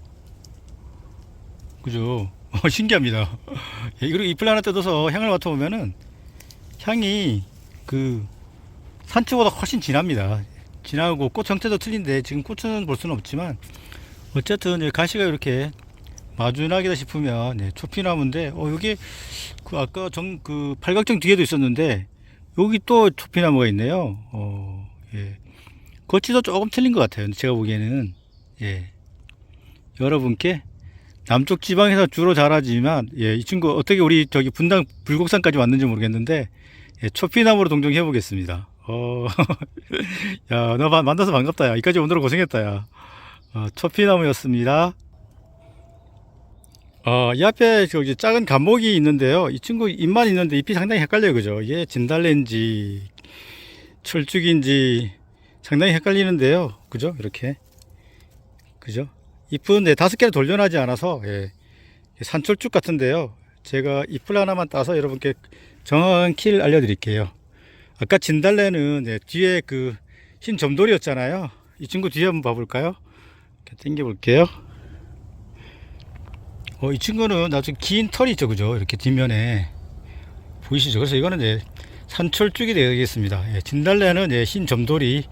그죠? 신기합니다. 그리고 잎을 하나 뜯어서 향을 맡아보면은, 향이 산초보다 훨씬 진합니다. 진하고 꽃 형태도 틀린데, 지금 꽃은 볼 수는 없지만, 어쨌든 가시가 이렇게 마주나기다 싶으면 초피나무인데, 여기 아까 팔각정 뒤에도 있었는데 여기 또 초피나무가 있네요. 거치도 조금 틀린 것 같아요. 제가 보기에는. 여러분께 남쪽 지방에서 주로 자라지만, 이 친구 어떻게 우리 저기 분당 불곡산까지 왔는지 모르겠는데, 초피나무로 동정해 보겠습니다. 야, 너 만나서 반갑다, 야. 이까지 오느라 고생했다, 야. 초피나무였습니다. 이 앞에 저기 작은 감목이 있는데요. 이 친구 잎만 있는데 잎이 상당히 헷갈려요, 그죠? 이게 진달래인지, 철쭉인지 상당히 헷갈리는데요. 그죠? 이렇게. 그죠? 잎은 5개를 돌려놔지 않아서, 산철쭉 같은데요. 제가 잎을 하나만 따서 여러분께 정확한 키를 알려드릴게요. 아까 진달래는 뒤에 그 흰 점돌이었잖아요. 이 친구 뒤에 한번 봐볼까요? 이렇게 당겨 볼게요. 이 친구는 나중에 긴 털이 있죠, 그죠? 이렇게 뒷면에 보이시죠? 그래서 이거는 산철쭉이 되겠습니다. 진달래는 흰 점돌이,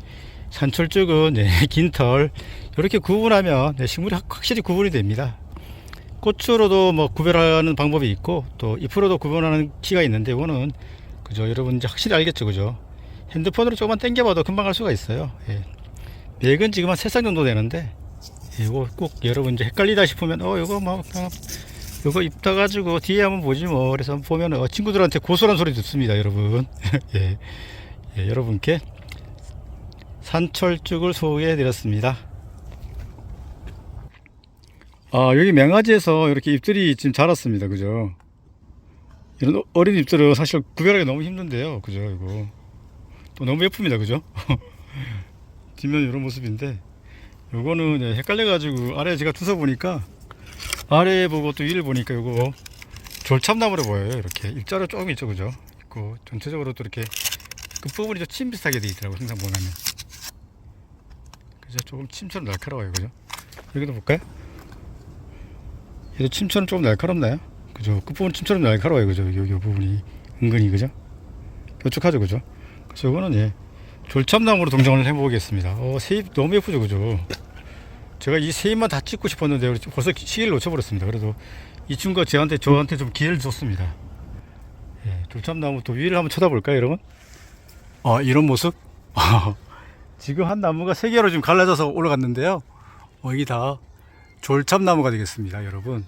산철쭉은 긴 털. 이렇게 구분하면 식물이 확실히 구분이 됩니다. 꽃으로도 뭐 구별하는 방법이 있고 또 잎으로도 구분하는 키가 있는데 이거는 그죠? 여러분 이제 확실히 알겠죠, 그죠? 핸드폰으로 조금만 당겨봐도 금방 알 수가 있어요. 맥은 지금 한 3쌍 정도 되는데 이거 꼭 여러분 이제 헷갈리다 싶으면 이거 뭐 이거 잎 따가지고 뒤에 한번 보지 뭐. 그래서 보면 친구들한테 고소한 소리 듣습니다, 여러분. 여러분께 산철쭉을 소개해 드렸습니다. 여기 맹아지에서 이렇게 잎들이 지금 자랐습니다, 그죠? 이런 어린 잎들은 사실 구별하기 너무 힘든데요, 그죠? 이거 또 너무 예쁩니다, 그죠? 뒷면 이런 모습인데 요거는 헷갈려 가지고 아래 제가 두서 보니까 아래 보고 또 위를 보니까 요거 졸참나무로 보여요. 이렇게 입자로 조금 있죠, 그죠? 있고 전체적으로 또 이렇게 끝부분이 좀 침 비슷하게 되어 있더라고요, 항상 보면. 그죠? 조금 침처럼 날카로워요, 그죠? 여기도 볼까요? 얘도 침처럼 조금 날카롭나요? 그죠? 끝부분 침처럼 날카로워요, 그죠? 요 부분이 은근히, 그죠? 뾰족하죠, 그죠? 그래서 이거는 졸참나무로 동정을 해보겠습니다. 새잎 너무 예쁘죠, 그죠? 제가 이 새잎만 다 찍고 싶었는데 벌써 시기를 놓쳐버렸습니다. 그래도 이 친구가 저한테 좀 기회를 줬습니다. 졸참나무 또 위를 한번 쳐다볼까요, 여러분? 이런 모습? 지금 한 나무가 3개로 지금 갈라져서 올라갔는데요. 이게 다 졸참나무가 되겠습니다, 여러분.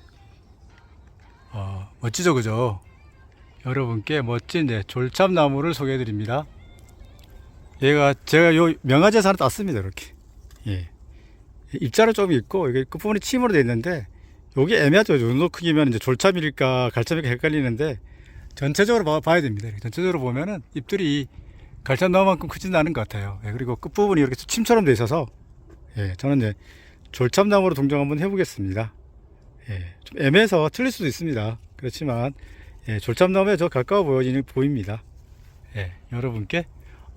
멋지죠, 그죠? 여러분께 멋진 졸참나무를 소개해 드립니다. 제가 요 명화제에서 하나 땄습니다, 이렇게. 입자로 좀 있고, 이게 끝부분이 침으로 되어 있는데, 요게 애매하죠. 요 정도 크기면 이제 졸참일까, 갈참일까 헷갈리는데, 전체적으로 봐야 됩니다. 전체적으로 보면은 잎들이 갈참나무만큼 크지는 않은 것 같아요. 그리고 끝부분이 이렇게 침처럼 되어 있어서, 저는 졸참나무로 동정 한번 해보겠습니다. 좀 애매해서 틀릴 수도 있습니다. 그렇지만, 졸참나무에 저 가까워 보입니다. 여러분께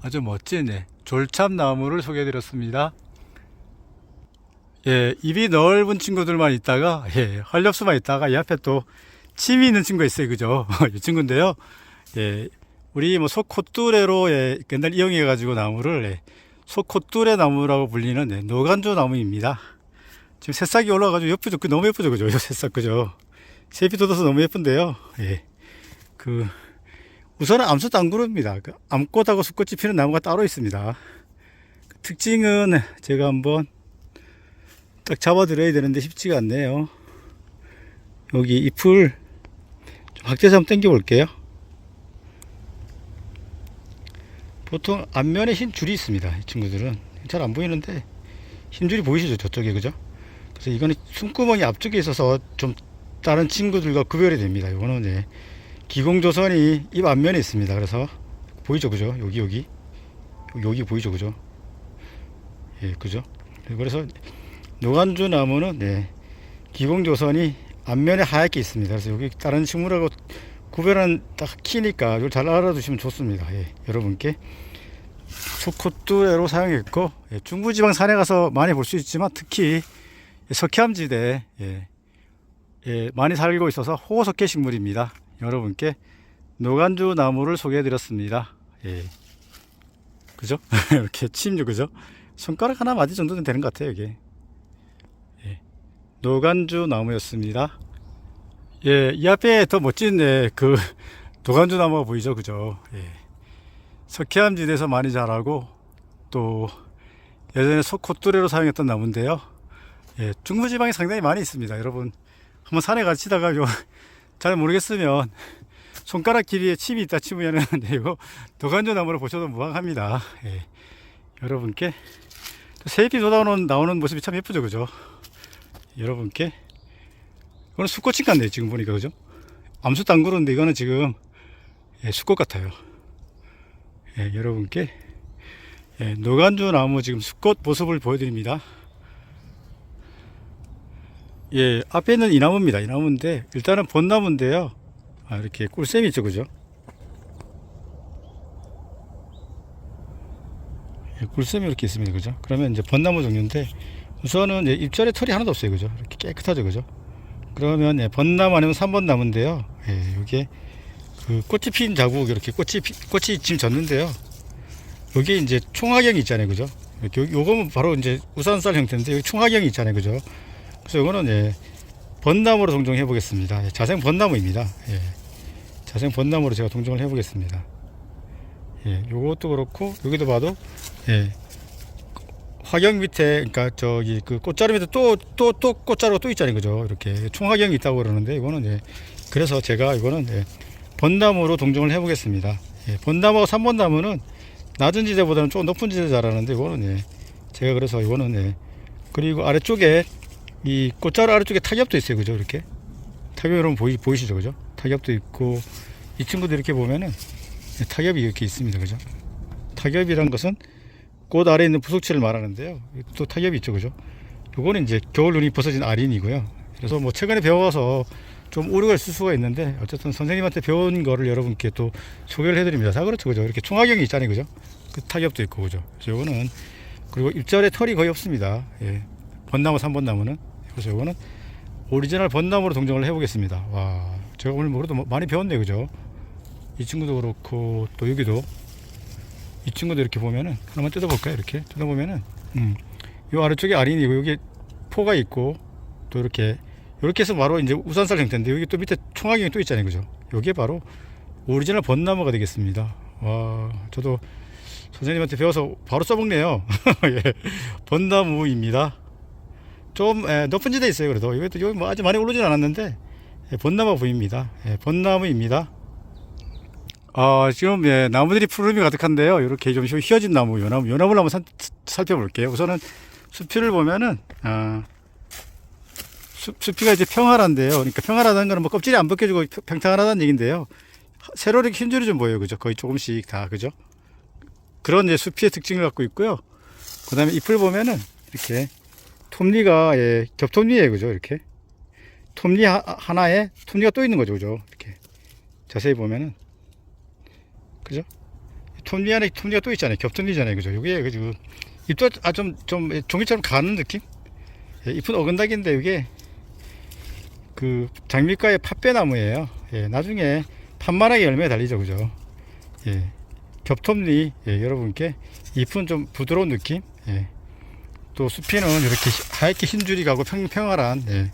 아주 멋진 졸참나무를 소개해 드렸습니다. 입이 넓은 친구들만 있다가 활엽수만 있다가 이 앞에 또 침이 있는 친구가 있어요, 그죠? 이 친구인데요. 우리 뭐 소콧뚜레로 옛날 이용해 가지고 나무를 소콧뚜레 나무라고 불리는 노간조 나무입니다. 지금 새싹이 올라가지고 예쁘죠? 너무 예쁘죠, 그죠? 이 새싹, 그죠? 새잎이 돋아서 너무 예쁜데요. 우선은 암수당구루입니다. 암꽃하고 수꽃이 피는 나무가 따로 있습니다. 특징은 제가 한번 딱 잡아드려야 되는데 쉽지가 않네요. 여기 잎을 좀 확대해서 한번 당겨 볼게요. 보통 앞면에 흰 줄이 있습니다. 이 친구들은 잘 안 보이는데 흰 줄이 보이시죠, 저쪽에, 그죠? 그래서 이거는 숨구멍이 앞쪽에 있어서 좀 다른 친구들과 구별이 됩니다. 이거는 기공조선이 잎 앞면에 있습니다. 그래서 보이죠, 그죠? 여기 보이죠, 그죠? 그죠? 그래서 노간주 나무는 기공조선이 앞면에 하얗게 있습니다. 그래서 여기 다른 식물하고 구별하는 딱 키니까 이걸 잘 알아두시면 좋습니다. 여러분께 소콧뚜레로 사용했고, 중부지방 산에 가서 많이 볼 수 있지만 특히 석회암지대 많이 살고 있어서 호석회 식물입니다. 여러분께 노간주 나무를 소개해 드렸습니다. 그죠? 이렇게 침죠, 그죠? 손가락 하나 맞을 정도는 되는 것 같아요, 이게. 노간주 나무였습니다. 이 앞에 더 멋진 그 노간주 나무가 보이죠, 그죠? 석회암지대에서 많이 자라고 또 예전에 소콧뚜레로 사용했던 나무인데요. 중부지방에 상당히 많이 있습니다. 여러분 한번 산에 가시다가 잘 모르겠으면 손가락 길이에 침이 있다 치면은 이거 도간조 나무를 보셔도 무방합니다. 예. 여러분께 새잎이 나오는 모습이 참 예쁘죠, 그죠? 여러분께 이거는 수꽃인 같네요, 지금 보니까, 그죠? 아무것도 안 그러는데 이거는 지금 수꽃 같아요. 예, 여러분께 노간조 나무 지금 수꽃 모습을 보여드립니다. 예, 앞에 있는 이 나무입니다. 이 나무인데 일단은 벚나무인데요. 이렇게 꿀샘이 있죠, 그죠? 예, 꿀샘이 이렇게 있습니다, 그죠? 그러면 이제 벚나무 종류인데 우선은 잎절에 털이 하나도 없어요, 그죠? 이렇게 깨끗하죠, 그죠? 그러면 벚나무 아니면 3번 나무인데요. 예, 이게 그 꽃이 핀 자국, 이렇게 꽃이 지금 졌는데요. 여기 이제 총화경이 있잖아요, 그죠? 이렇게 요거는 바로 이제 우산살 형태인데 여기 총화경이 있잖아요, 그죠? 그래서 이거는 벚나무로 동정해 보겠습니다. 자생 벚나무입니다. 예, 자생 벚나무로 제가 동정을 해 보겠습니다. 예, 요것도 그렇고 여기도 봐도 화경 밑에, 그러니까 저기 그 꽃자루 밑에 또 꽃자루가 또 있잖아요, 그죠? 이렇게 총화경이 있다고 그러는데 이거는 그래서 제가 이거는 벚나무로 동정을 해 보겠습니다. 벚나무와 3번 나무는 낮은 지대보다는 좀 높은 지대 자라는데 이거는 제가 그래서 이거는 그리고 아래쪽에 이 꽃자루 아래쪽에 타겹도 있어요, 그죠? 이렇게 타겹 여러분 보이시죠, 그죠? 타겹도 있고 이 친구들 이렇게 보면은 타겹이 이렇게 있습니다, 그죠? 타겹이란 것은 꽃 아래에 있는 부속체를 말하는데요. 또 타겹이 있죠, 그죠? 요거는 이제 겨울 눈이 벗어진 알인이고요. 그래서 뭐 최근에 배워서 좀 오류가 있을 수가 있는데 어쨌든 선생님한테 배운 거를 여러분께 또 소개를 해드립니다. 다 그렇죠, 그죠? 이렇게 총화경이 있잖아요, 그죠? 그 타겹도 있고, 그죠? 그래서 요거는 그리고 잎절에 털이 거의 없습니다. 예. 벚나무 3번 나무는. 그래서 요거는 오리지널 벚나무로 동정을 해보겠습니다. 와, 제가 오늘 그래도 많이 배웠네요, 그죠? 이 친구도 그렇고 또 여기도 이 친구도 이렇게 보면은 하나만 뜯어볼까요? 이렇게 뜯어보면은 요 아래쪽에 아린이고 여기 포가 있고 또 이렇게 해서 바로 이제 우산살 형태인데 여기 또 밑에 총화경이 또 있잖아요, 그죠? 요게 바로 오리지널 벚나무가 되겠습니다. 와, 저도 선생님한테 배워서 바로 써먹네요. 예, 벚나무입니다. 좀 높은 지대에 있어요. 그래도 이것도 여기 뭐 아주 많이 오르진 않았는데 벚나무 부입니다. 벚나무입니다. 지금 나무들이 푸르름이 가득한데요. 이렇게 좀 휘어진 나무, 요나무를 한번 살펴볼게요. 우선은 수피를 보면은 수피가 이제 평활한데요. 그러니까 평활하다는 거는 뭐 껍질이 안 벗겨지고 평평하다는 얘기인데요. 세로 이렇게 힘줄이 좀 보여요, 그죠? 거의 조금씩 다, 그죠? 그런 이제 수피의 특징을 갖고 있고요. 그 다음에 잎을 보면은 이렇게 톱니가 겹톱니예요, 그죠? 이렇게 톱니 하나에 톱니가 또 있는 거죠, 그죠? 이렇게 자세히 보면은, 그죠? 톱니 안에 톱니가 또 있잖아요. 겹톱니잖아요, 그죠? 이게 그죠? 잎도 좀 종이처럼 가는 느낌? 잎은 어근닥인데 이게 그 장미과의 팥배나무예요. 나중에 판만하게 열매가 달리죠, 그죠? 겹톱니, 여러분께 잎은 좀 부드러운 느낌. 또 수피는 이렇게 하얗게 흰 줄이 가고 평평한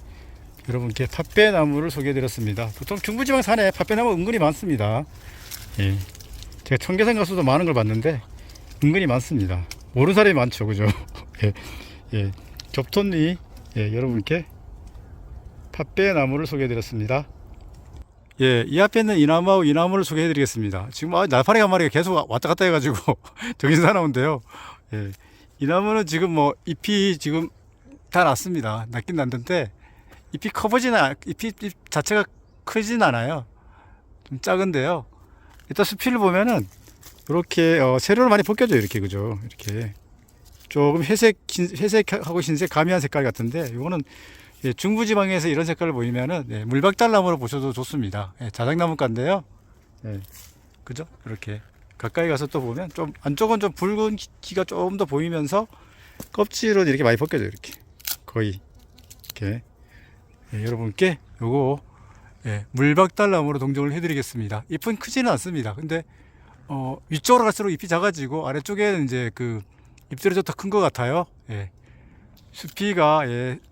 여러분께 팥배나무를 소개해드렸습니다. 보통 중부지방 산에 팥배나무 은근히 많습니다. 제가 청계산 가서도 많은 걸 봤는데 은근히 많습니다. 모르는 사람이 많죠, 그죠? 겹톱니, 여러분께 팥배나무를 소개해드렸습니다. 이 앞에 있는 이 나무하고 이 나무를 소개해드리겠습니다. 지금 날파리 한 마리가 계속 왔다 갔다 해가지고 정신 사나운데요. 이 나무는 지금 뭐 잎이 지금 다 났습니다. 났긴 났는데 잎이 잎 자체가 크진 않아요. 좀 작은데요. 일단 수피를 보면은 이렇게 세로로 많이 벗겨져요, 이렇게, 그죠? 이렇게 조금 회색하고 흰색 가미한 색깔 같은데 이거는 중부지방에서 이런 색깔을 보이면은 물박달나무로 보셔도 좋습니다. 자작나무가인데요. 그죠? 이렇게 가까이 가서 또 보면 좀 안쪽은 좀 붉은 기가 조금 더 보이면서 껍질은 이렇게 많이 벗겨져요. 이렇게 거의 이렇게 여러분께 요거 물박달나무로 동정을 해드리겠습니다. 잎은 크지는 않습니다. 근데 위쪽으로 갈수록 잎이 작아지고 아래쪽에는 이제 그 잎들이 좀 더 큰 것 같아요. 수피가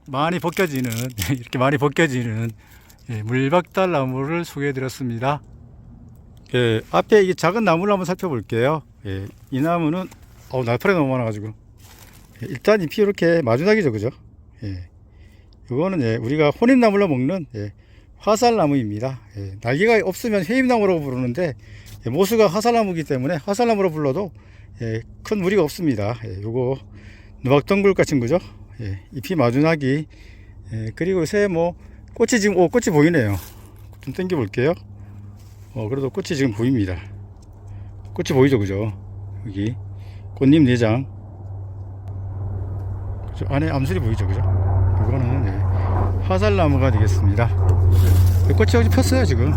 많이 벗겨지는 이렇게 많이 벗겨지는 물박달나무를 소개해드렸습니다. 앞에 이 작은 나무를 한번 살펴볼게요. 이 나무는 날파리 너무 많아가지고 일단 잎이 이렇게 마주나기죠, 그죠? 이거는 예, 우리가 혼입나물로 먹는 예, 화살나무입니다. 예, 날개가 없으면 회입나무라고 부르는데 예, 모수가 화살나무이기 때문에 화살나무로 불러도 예, 큰 무리가 없습니다. 예, 요거 누박덩굴 친구죠. 예, 잎이 마주나기. 예, 그리고 요새 뭐 꽃이 지금 꽃이 보이네요. 좀 당겨 볼게요. 그래도 꽃이 지금 보입니다. 꽃이 보이죠, 그죠? 여기 꽃잎 내장, 그죠? 안에 암술이 보이죠, 그죠? 이거는 예, 화살나무가 되겠습니다. 꽃이 여기 폈어요 지금.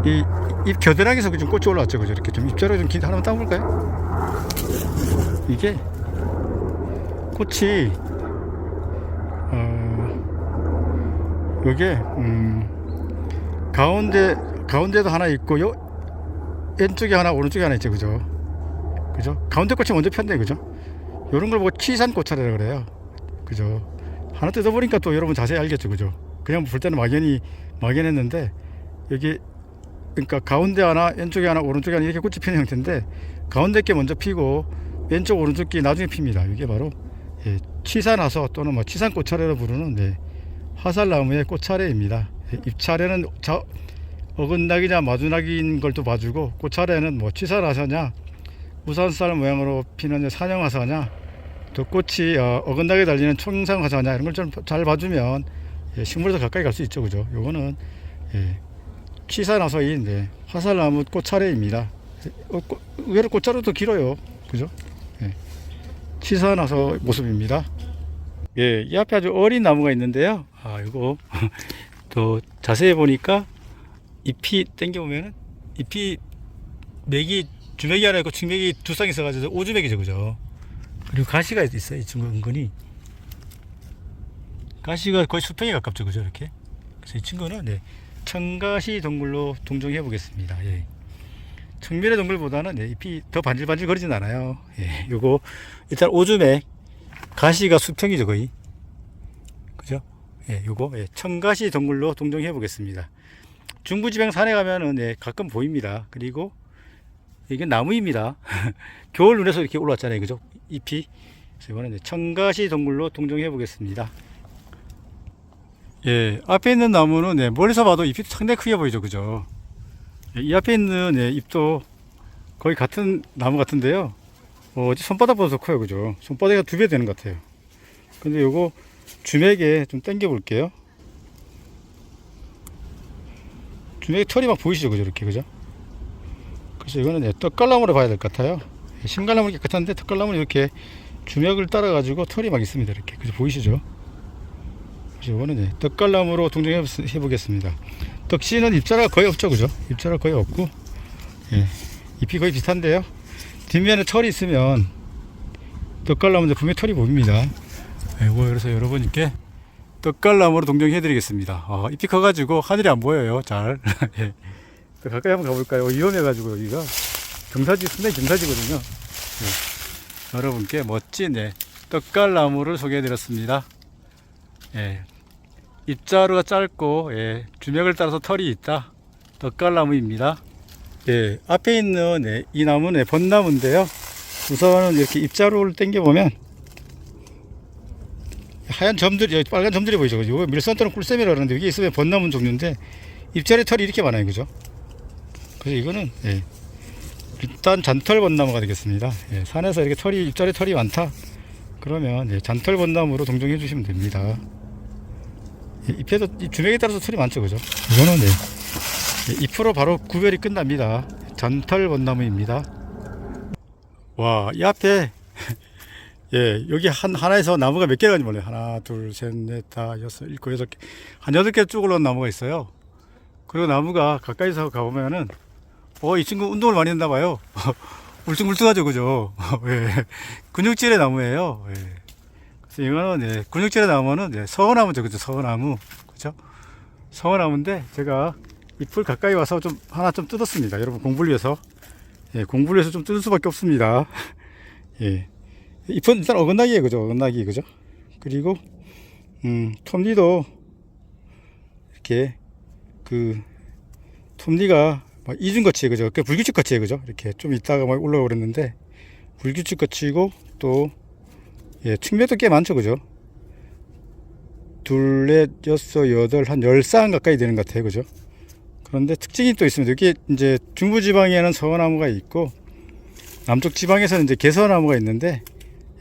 이 잎 겨드랑이에서 지금 꽃이 올라왔죠, 그죠? 이렇게 좀 입자로 좀 하나만 따볼까요? 이게 꽃이 요게 가운데도 하나 있고 왼쪽에 하나 오른쪽에 하나 있죠, 그죠? 그죠? 가운데 꽃이 먼저 폈네, 그죠? 요런 걸 보고 치산꽃차라고 그래요, 그죠? 하나 뜯어보니까 또 여러분 자세히 알겠죠, 그죠? 그냥 볼 때는 막연했는데 여기 그러니까 가운데 하나 왼쪽에 하나 오른쪽에 하나 이렇게 꽃이 피는 형태인데 가운데 게 먼저 피고 왼쪽 오른쪽 게 나중에 핍니다. 이게 바로 예, 치산화서 또는 뭐 치산꽃차례로 부르는 예, 화살나무의 꽃차례입니다. 예, 잎차례는 어긋나기냐 마주나기인 걸 또 봐주고, 꽃차례는 뭐 치산화서냐 우산살 모양으로 피는 산영화사냐 또 꽃이 어긋나게 달리는 총상화사냐 이런 걸 좀 잘 봐주면 예, 식물에서 가까이 갈 수 있죠, 그죠? 요거는 예, 치산화서인 예, 화살나무 꽃차례입니다. 의외로 꽃차례도 길어요, 그죠? 예, 치산화서 모습입니다. 예, 이 앞에 아주 어린 나무가 있는데요. 이거 또 자세히 보니까 잎이 당겨보면은 잎이 주맥이 하나 있고 측맥이 두 쌍 있어가지고 오주맥이죠, 그죠? 그리고 가시가 있어요, 이 친구 은근히. 가시가 거의 수평에 가깝죠, 그죠? 이렇게. 그래서 이 친구는 네, 청가시 동굴로 동정해 보겠습니다. 예. 청면의 동굴보다는 예, 잎이 더 반질반질 거리진 않아요. 예, 요거 일단 오주맥 가시가 수평이죠, 거의. 그죠? 예, 요거 예, 청가시 동굴로 동정해 보겠습니다. 중부지방 산에 가면은 예, 가끔 보입니다. 그리고 이게 나무입니다. 겨울 눈에서 이렇게 올라왔잖아요, 그죠? 잎이. 그래서 이거는 청가시 동굴로 동정해 보겠습니다. 예, 앞에 있는 나무는 예, 멀리서 봐도 잎이 상당히 크게 보이죠, 그죠? 예, 이 앞에 있는 예, 잎도 거의 같은 나무 같은데요. 손바닥보다 더 커요, 그죠? 손바닥이 2배 되는 것 같아요. 근데 요거 주맥에 좀 당겨 볼게요. 주맥에 털이 막 보이시죠, 그죠? 이렇게, 그죠? 그래서 이거는 예, 떡갈나무로 봐야 될 것 같아요. 예, 신갈나무 깨끗한데 떡갈나무는 이렇게 주맥을 따라 가지고 털이 막 있습니다, 이렇게. 그죠? 보이시죠? 그래서 이거는 예, 떡갈나무로 동정해 보겠습니다. 덕씨는 입자가 거의 없죠, 그죠? 입자가 거의 없고, 예, 잎이 거의 비슷한데요. 뒷면에 털이 있으면 떡갈나무인데 분명히 털이 보입니다. 예, 그래서 여러분께 떡갈나무로 동정해 드리겠습니다. 잎이 커가지고 하늘이 안 보여요, 잘. 예. 또 가까이 한번 가볼까요? 위험해가지고 여기가 상당히 경사지거든요. 예. 여러분께 멋진 예, 떡갈나무를 소개해 드렸습니다. 예. 입자루가 짧고 예, 주맥을 따라서 털이 있다. 떡갈나무입니다. 예, 앞에 있는 예, 이 나무는 벚나무인데요. 우선은 이렇게 입자루를 당겨보면 하얀 점들이, 빨간 점들이 보이죠. 이거 밀선 또는 꿀샘이라고 하는데 여기 있으면 벚나무 종류인데 잎자리 털이 이렇게 많아요, 그죠? 그래서 이거는 예, 일단 잔털 벚나무가 되겠습니다. 예, 산에서 이렇게 잎자리 털이 많다 그러면 예, 잔털 벚나무로 동정해 주시면 됩니다. 예, 잎에도 주맥에 따라서 털이 많죠, 그죠? 이거는 예, 잎으로 바로 구별이 끝납니다. 잔털 벚나무입니다. 와, 이 앞에 예, 여기 하나에서 나무가 몇 개가 있는지 몰라요. 하나, 둘, 셋, 넷, 다, 여섯, 일곱, 여덟 개. 한 8개 쭉 올라온 나무가 있어요. 그리고 나무가 가까이서 가보면은, 이 친구 운동을 많이 했나 봐요. 울퉁불퉁하죠, 그죠? 예. 근육질의 나무예요. 예. 그래서 이거는, 예, 근육질의 나무는, 예, 서어나무죠, 그죠? 서어나무. 그죠? 서어나무인데, 제가 잎을 가까이 와서 하나 좀 뜯었습니다. 여러분, 공부를 위해서. 예, 공부를 위해서 좀 뜯을 수밖에 없습니다. 예. 잎은 일단 어긋나기예요, 그죠? 어긋나기, 그죠? 그리고 톱니도 이렇게 톱니가 막 이중거치예요, 그죠? 불규칙거치예요, 그죠? 이렇게 좀 있다가 막 올라오고 그랬는데 불규칙거치고 또 예, 측면도 꽤 많죠, 그죠? 둘, 넷, 여섯, 여덟, 한 10쌍 가까이 되는 것 같아요. 그죠? 그런데 특징이 또 있습니다. 여기 이제 중부지방에는 서나무가 있고, 남쪽 지방에서는 이제 개서나무가 있는데,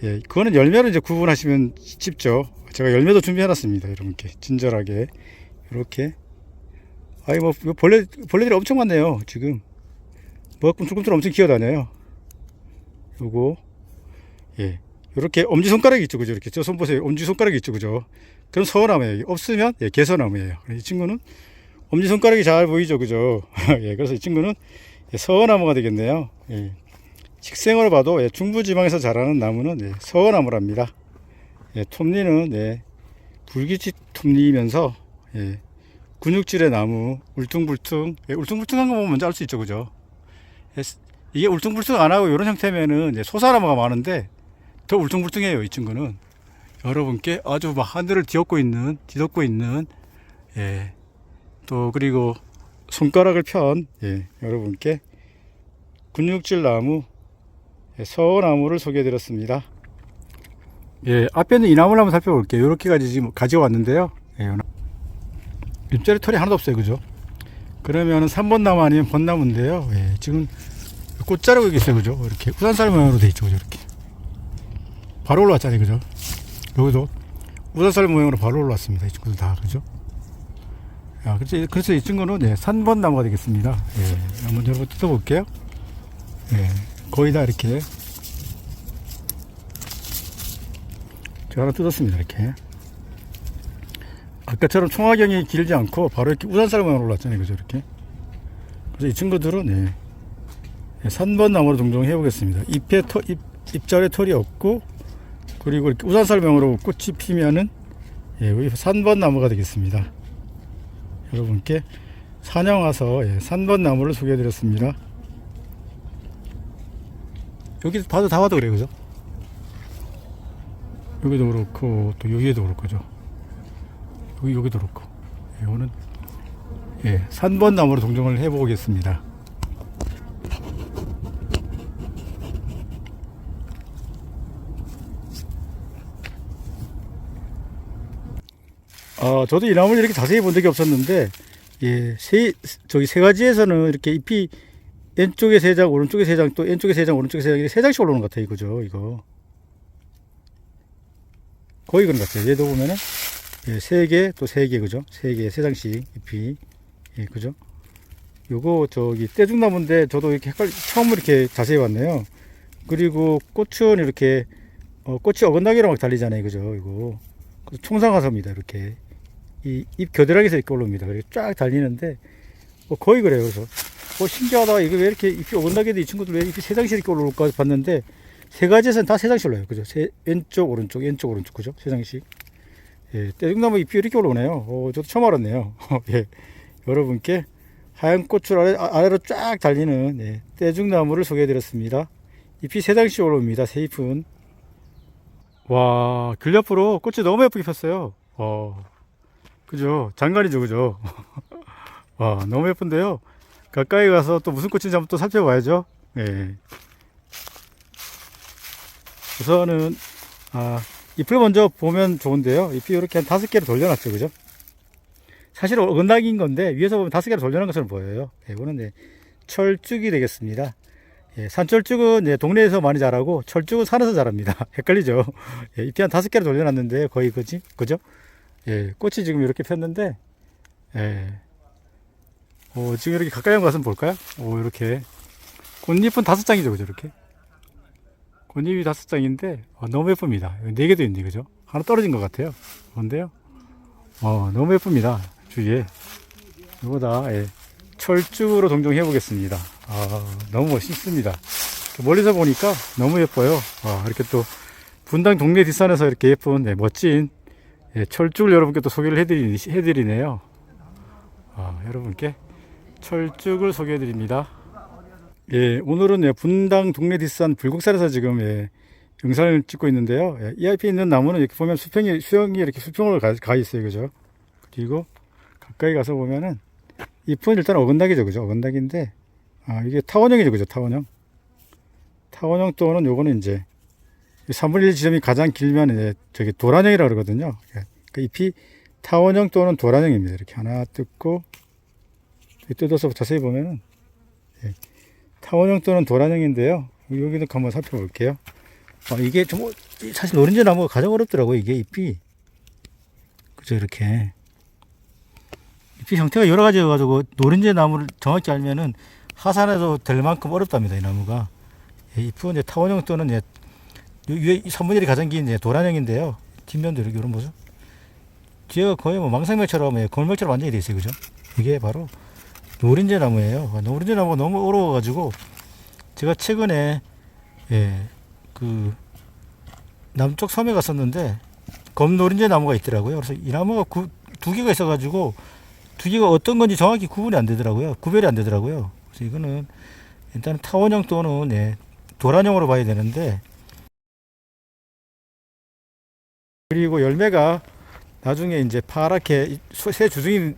예, 그거는 열매로 이제 구분하시면 쉽죠. 제가 열매도 준비해놨습니다. 여러분께. 친절하게. 이렇게. 아이, 뭐, 벌레들이 엄청 많네요. 지금. 뭐, 꿈틀꿈틀 엄청 기어다녀요. 요거. 예. 요렇게 엄지손가락이 있죠. 그죠? 이렇게. 저 손 보세요. 엄지손가락이 있죠. 그죠? 그럼 서나무예요. 없으면, 예, 개서나무예요. 이 친구는 엄지손가락이 잘 보이죠. 그죠? 예, 그래서 이 친구는 서나무가 되겠네요. 예. 식생으로 봐도, 예, 중부지방에서 자라는 나무는, 예, 서나무랍니다. 예, 톱니는, 예, 불규칙 톱니면서, 예, 근육질의 나무, 울퉁불퉁, 예, 울퉁불퉁한 거 보면 먼저 알 수 있죠. 그죠? 예, 이게 울퉁불퉁 안 하고 이런 형태면은, 예, 소사나무가 많은데 더 울퉁불퉁해요. 이 친구는 여러분께 아주 막 하늘을 뒤덮고 있는, 예, 또 그리고 손가락을 편, 예, 여러분께 근육질 나무, 예, 서나무를 소개해 드렸습니다. 예, 앞에는 이 나무를 한번 살펴볼게요. 이렇게까지 지금 가져왔는데요. 예, 잎자리 털이 하나도 없어요. 그죠? 그러면은 3번 나무 아니면 벚나무인데요. 예, 지금 꽃자루가 여기 있어요. 그죠? 이렇게 우산살 모양으로 돼 있죠. 그죠? 이렇게 바로 올라왔잖아요. 그죠? 여기도 우산살 모양으로 바로 올라왔습니다. 이 친구들 다. 그죠? 야, 그래서 이 친구는, 예, 3번 나무가 되겠습니다. 예, 한번 여러분 뜯어볼게요. 예, 거의 다 이렇게 제가 하나 뜯었습니다. 이렇게. 아까처럼 총화경이 길지 않고 바로 이렇게 우산살 모양으로 올랐잖아요. 그죠? 이렇게. 그래서 이 친구들은, 예, 3번 나무로 동종 해보겠습니다. 잎자리에 털이 없고, 그리고 이렇게 우산살 모양으로 꽃이 피면은, 예, 3번 나무가 되겠습니다. 여러분께 산양 와서, 예, 3번 나무를 소개해 드렸습니다. 여기 봐도 다 봐도 그래요. 그죠? 여기도 그렇고, 또 여기에도 그렇고, 그죠? 여기도 그렇고. 이거는, 예, 3번 나무로 동정을 해보겠습니다. 저도 이 나무를 이렇게 자세히 본 적이 없었는데, 예, 세 가지에서는 이렇게 잎이 왼쪽에 3장, 오른쪽에 3장, 또 왼쪽에 3장, 오른쪽에 3장, 이렇게 3장씩 올라오는 것 같아요. 이거죠, 이거. 거의 그런 것 같아요. 얘도 보면은, 예, 3개, 또 3개, 그죠? 3개, 3장씩 잎이, 예, 그죠? 요거, 떼죽나무인데, 저도 이렇게 처음으로 이렇게 자세히 봤네요. 그리고 꽃은 이렇게, 꽃이 어긋나기로 막 달리잖아요. 그죠? 이거. 총상화서입니다. 이렇게. 이 잎 겨드랑이에서 이렇게 올라옵니다. 그리고 쫙 달리는데, 거의 그래요. 그래서, 신기하다. 이게 왜 이렇게 잎이 어긋나게도 이 친구들 왜 잎이 3장씩 이렇게 올라올까 봤는데, 3가지에서는 다 3장씩 올라요. 그죠? 왼쪽, 오른쪽, 왼쪽, 오른쪽. 그죠? 3장씩. 예, 떼죽나무 잎이 이렇게 올라오네요. 저도 처음 알았네요. 예, 여러분께 하얀 꽃을 아래로 쫙 달리는, 예, 떼죽나무를 소개해 드렸습니다. 잎이 3장씩 올라옵니다. 새 잎은. 와, 귤 옆으로 꽃이 너무 예쁘게 폈어요. 그죠? 장관이죠, 그죠? 와, 너무 예쁜데요. 가까이 가서 또 무슨 꽃인지 한번 또 살펴봐야죠. 예. 우선은, 잎을 먼저 보면 좋은데요. 잎이 이렇게 한 5개를 돌려놨죠, 그죠? 사실 어긋나기인 건데, 위에서 보면 5개를 돌려놓은 것처럼 보여요. 네, 이거는, 네, 철쭉이 되겠습니다. 예, 산철쭉은, 예, 동네에서 많이 자라고, 철쭉은 산에서 자랍니다. 헷갈리죠? 예, 잎이 한 5개를 돌려놨는데, 거의 그죠? 예, 꽃이 지금 이렇게 폈는데, 예, 지금 이렇게 가까이 가서 한번 볼까요? 이렇게. 꽃잎은 5장이죠, 그죠? 이렇게. 꽃잎이 5장인데, 너무 예쁩니다. 4개도 있네, 그죠? 하나 떨어진 것 같아요. 그런데요, 너무 예쁩니다. 주위에. 이거다, 예, 철쭉으로 동정해 보겠습니다. 너무 멋있습니다. 멀리서 보니까 너무 예뻐요. 이렇게 또 분당 동네 뒷산에서 이렇게 예쁜, 네, 멋진, 예, 철쭉을 여러분께 또 소개를 해드리네요. 여러분께 철쭉을 소개해 드립니다. 예, 오늘은, 예, 분당 동네 뒷산 불국산에서 지금, 예, 영상을 찍고 있는데요. 예, 이 앞에 있는 나무는 이렇게 보면 수영이 이렇게 수평으로 가 있어요. 그죠? 그리고 가까이 가서 보면은 잎은 일단 어긋나기죠. 그죠? 어긋나기인데, 이게 타원형이죠. 그죠? 타원형. 타원형 또는 요거는 이제 3분의 1 지점이 가장 길면, 예, 도란형이라고 그러거든요. 예, 그 잎이 타원형 또는 도란형입니다. 이렇게 하나 뜯고 뜯어서 자세히 보면은 예, 타원형 또는 도란형인데요. 여기도 한번 살펴볼게요. 이게 좀 사실 노린재 나무가 가장 어렵더라고요. 이게 잎이 그죠, 이렇게 잎이 형태가 여러 가지여가지고 노린재 나무를 정확히 알면은 하산해도 될 만큼 어렵답니다. 이 나무가. 예, 잎은 이제 타원형 또는 예, 위에 3분의 1이 가장 긴 도란형인데요. 뒷면도 이렇게 이런 모습. 뒤에가 거의 뭐 망상멸처럼 예, 골멸처럼 완전히 돼 있어요. 그죠? 이게 바로 노린재 나무예요. 노린재 나무가 너무 어려워가지고 제가 최근에 예, 그 남쪽 섬에 갔었는데 검노린재 나무가 있더라고요. 그래서 이 나무가 두 개가 있어가지고 두 개가 어떤 건지 정확히 구분이 안 되더라고요. 구별이 안 되더라고요. 그래서 이거는 일단 타원형 또는 예, 도란형으로 봐야 되는데, 그리고 열매가 나중에 이제 파랗게 새 주둥이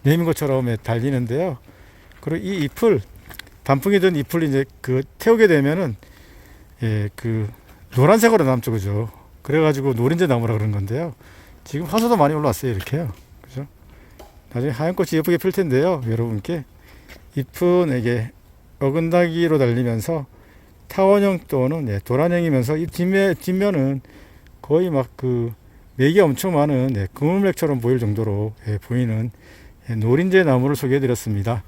내민 것처럼 예, 달리는데요. 그리고 이 잎을 단풍이 든 잎을 이제 그 태우게 되면은 예, 그 노란색으로 남죠, 그죠? 그래가지고 노린재 나무라 그런 건데요. 지금 화소도 많이 올라왔어요, 이렇게요, 그죠? 나중에 하얀 꽃이 예쁘게 필 텐데요, 여러분께 잎은 이게 어긋나기로 달리면서 타원형 또는 예, 도란형이면서 이 뒷면은 거의 막 그 맥이 엄청 많은 예, 그물맥처럼 보일 정도로 예, 보이는 예, 노린재 나무를 소개해드렸습니다.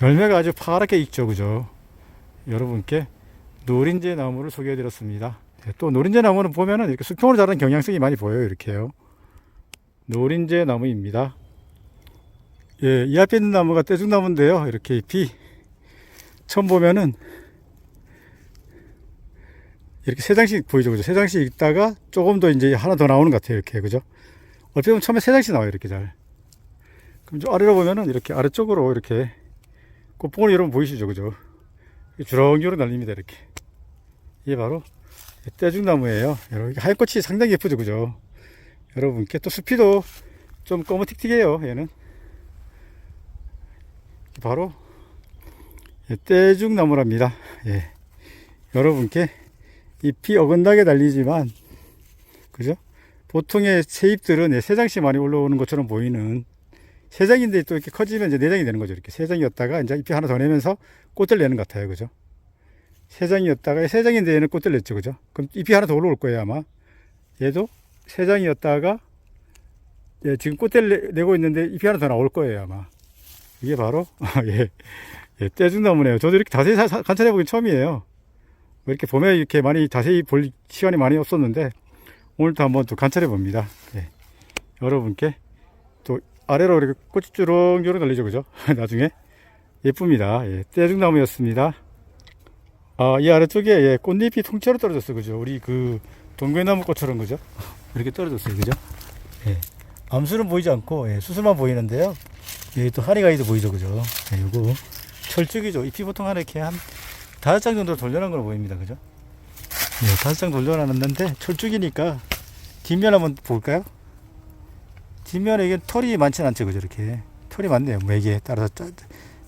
열매가 아주 파랗게 익죠, 그죠? 여러분께 노린재 나무를 소개해드렸습니다. 예, 또 노린재 나무는 보면은 이렇게 수평으로 자라는 경향성이 많이 보여요, 이렇게요. 노린재 나무입니다. 예, 이 앞에 있는 나무가 떼죽나무인데요. 이렇게 잎이 처음 보면은 이렇게 세 장씩 보이죠, 그죠? 세 장씩 있다가 조금 더 이제 하나 더 나오는 것 같아요, 이렇게, 그죠? 어떻게 보면 처음에 세 장씩 나와요, 이렇게 잘. 그럼 좀 아래로 보면은 이렇게 아래쪽으로 이렇게 꽃봉오리 여러분 보이시죠, 그죠? 주렁주렁 날립니다, 이렇게. 이게 바로 떼죽나무예요. 여러분, 하얀 꽃이 상당히 예쁘죠, 그죠? 여러분께 또 숲이도 좀 검은틱틱해요, 얘는. 바로 떼죽나무랍니다. 예. 여러분께 잎이 어긋나게 달리지만, 그죠? 보통의 새잎들은 세 장씩 많이 올라오는 것처럼 보이는, 세 장인데 또 이렇게 커지면 이제 네 장이 되는 거죠. 이렇게 세 장이었다가 이제 잎이 하나 더 내면서 꽃을 내는 것 같아요, 그죠? 세 장이었다가 세 장인데 얘는 꽃을 냈죠, 그죠? 그럼 잎이 하나 더 올라올 거예요, 아마. 얘도 세 장이었다가 예, 지금 꽃을 내고 있는데 잎이 하나 더 나올 거예요, 아마. 이게 바로 예, 예, 떼죽나무네요. 저도 이렇게 자세히 관찰해 보긴 처음이에요. 이렇게 봄에 이렇게 많이 자세히 볼 시간이 많이 없었는데 오늘도 한번 또 관찰해 봅니다. 예. 여러분께 또 아래로 이렇게 꽃이 주렁주렁 달리죠, 그죠? 나중에 예쁩니다. 예, 떼죽나무였습니다. 이 아래쪽에 예, 꽃잎이 통째로 떨어졌어요, 그죠? 우리 그 동백나무 꽃처럼, 그죠? 이렇게 떨어졌어요, 그죠? 예. 암술은 보이지 않고 예, 수술만 보이는데요. 여기 또 하리가이도 보이죠, 그죠? 예, 요거 철쭉이죠. 잎이 보통 하나 이렇게 한 5장 정도 돌려놓은 걸로 보입니다, 그죠? 예, 5장 돌려놨는데 철쭉이니까 뒷면 한번 볼까요? 뒷면에 이게 털이 많지는 않죠, 그죠? 이렇게 털이 많네요. 맥에 따라서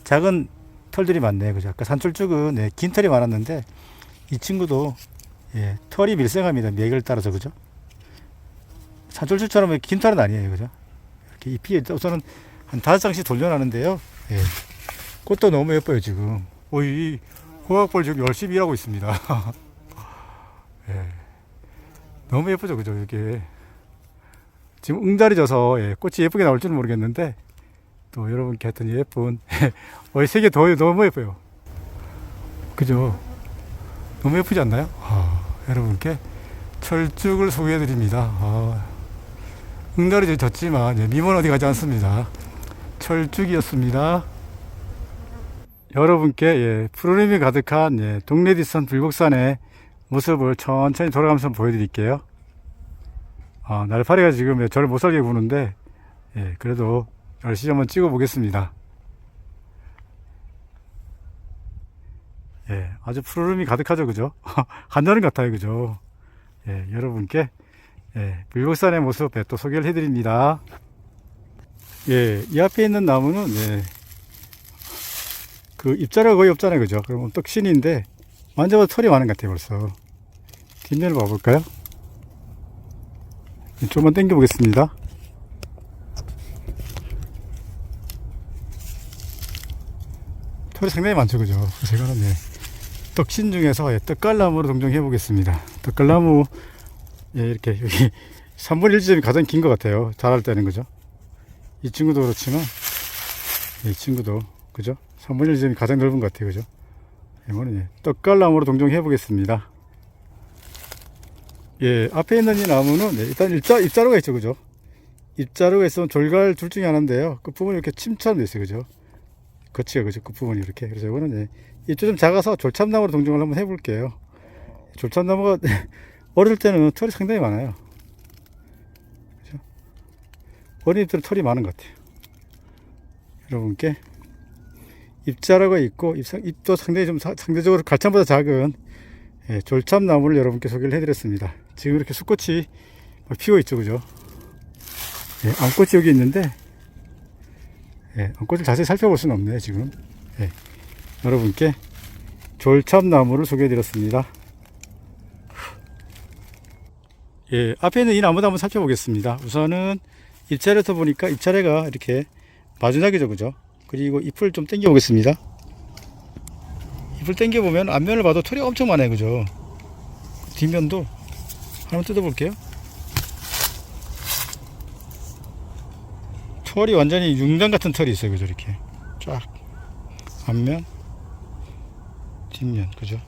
작은 털들이 많네요, 그죠? 아까 산철쭉은 예, 긴 털이 많았는데 이 친구도 예, 털이 밀생합니다. 맥을 따라서, 그죠? 산철쭉처럼 긴 털은 아니에요, 그죠? 이렇게 잎이 우선은 한 5장씩 돌려놨는데요. 예, 꽃도 너무 예뻐요, 지금. 이 호박벌 지금 열심히 일하고 있습니다. 예, 너무 예쁘죠, 그죠? 이게 지금 응달이 져서 예, 꽃이 예쁘게 나올 줄은 모르겠는데 또 여러분께 하여튼 예쁜 색이 너무 예뻐요, 그죠? 너무 예쁘지 않나요? 여러분께 철쭉을 소개해 드립니다. 응달이 졌지만 예, 미모는 어디 가지 않습니다. 철쭉이었습니다. 여러분께 예, 푸르름이 가득한 예, 동네 뒷산 불곡산의 모습을 천천히 돌아가면서 보여드릴게요. 날파리가 지금 예, 저를 못살게 구는데 예, 그래도 열심히 한번 찍어 보겠습니다. 예, 아주 푸르름이 가득하죠, 그죠? 한여름 같아요, 그죠? 예, 여러분께 예, 불곡산의 모습 또 소개를 해드립니다. 예, 이 앞에 있는 나무는 예, 그 잎자루가 거의 없잖아요, 그죠? 그러면 떡신인데 만져봐도 털이 많은 것 같아요, 벌써. 뒷면을 봐볼까요? 좀만 당겨 보겠습니다. 털이 상당히 많죠, 그죠? 그래서 이거는 예, 떡신 중에서 예, 떡갈나무로 동정해 보겠습니다. 떡갈나무 예, 이렇게 여기 3분의 1 지점이 가장 긴 것 같아요. 자랄 때는 그죠? 이 친구도 그렇지만 이 친구도 그죠? 3분의 1 지점이 가장 넓은 것 같아요, 그죠? 이거는 예, 떡갈나무로 동정해 보겠습니다. 예, 앞에 있는 이 나무는 예, 일단 입자루가 있죠, 그죠? 입자루가 있으면 졸갈 둘 중에 하나인데요. 그 부분이 이렇게 침처럼 돼 있어요, 그죠? 거치가 그죠? 그 부분이 이렇게. 그래서 이거는 예, 입주 좀 작아서 졸참나무로 동정을 한번 해볼게요. 졸참나무가 어릴 때는 털이 상당히 많아요. 그죠? 어린 잎들은 털이 많은 것 같아요. 여러분께 입자루가 있고 잎도 상당히 좀 상대적으로 갈참보다 작은 예, 졸참나무를 여러분께 소개를 해드렸습니다. 지금 이렇게 수꽃이 피어 있죠, 그죠? 예, 암꽃이 여기 있는데 예, 암꽃을 자세히 살펴볼 수는 없네요, 지금. 예, 여러분께 졸참나무를 소개해드렸습니다. 예, 앞에 있는 이 나무도 한번 살펴보겠습니다. 우선은 잎차례부터 보니까 잎차례가 이렇게 마주나기죠, 그죠? 그리고 잎을 좀 당겨 보겠습니다. 잎을 당겨 보면 앞면을 봐도 털이 엄청 많아요, 그죠? 뒷면도 한번 뜯어 볼게요. 털이 완전히 융단 같은 털이 있어요, 그죠? 이렇게 쫙 앞면, 뒷면, 그죠?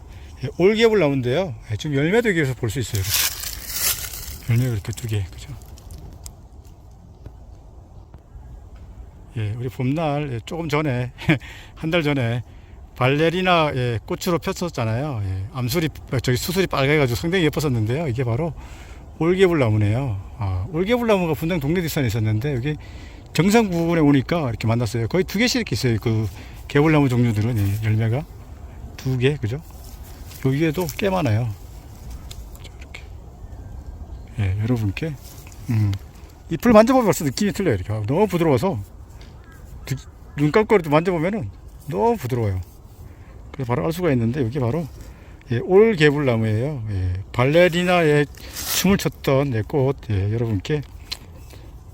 예, 올개불 나무인데요. 예, 지금 열매도 여기에서 볼 수 있어요, 이렇게. 열매가 이렇게 2개, 그죠? 예, 우리 봄날 예, 조금 전에 한 달 전에 발레리나 예, 꽃으로 폈었잖아요. 예, 암술이 저기 수술이 빨개가지고 상당히 예뻤었는데요. 이게 바로 올개불 나무네요. 아, 올개불 나무가 분당 동네 뒷산에 있었는데 여기 정상 부분에 오니까 이렇게 만났어요. 거의 2개씩 이렇게 있어요. 그 개불나무 종류들은 예, 열매가 2개, 그죠? 여기에도 꽤 많아요. 이렇게 예, 여러분께 잎을 만져보면 벌써 느낌이 틀려요. 이렇게 너무 부드러워서 눈 감고 이렇게 만져보면은 너무 부드러워요. 그래서 바로 알 수가 있는데 여기 바로 예, 올개불나무예요. 예, 발레리나의 춤을 췄던 예, 꽃 예, 여러분께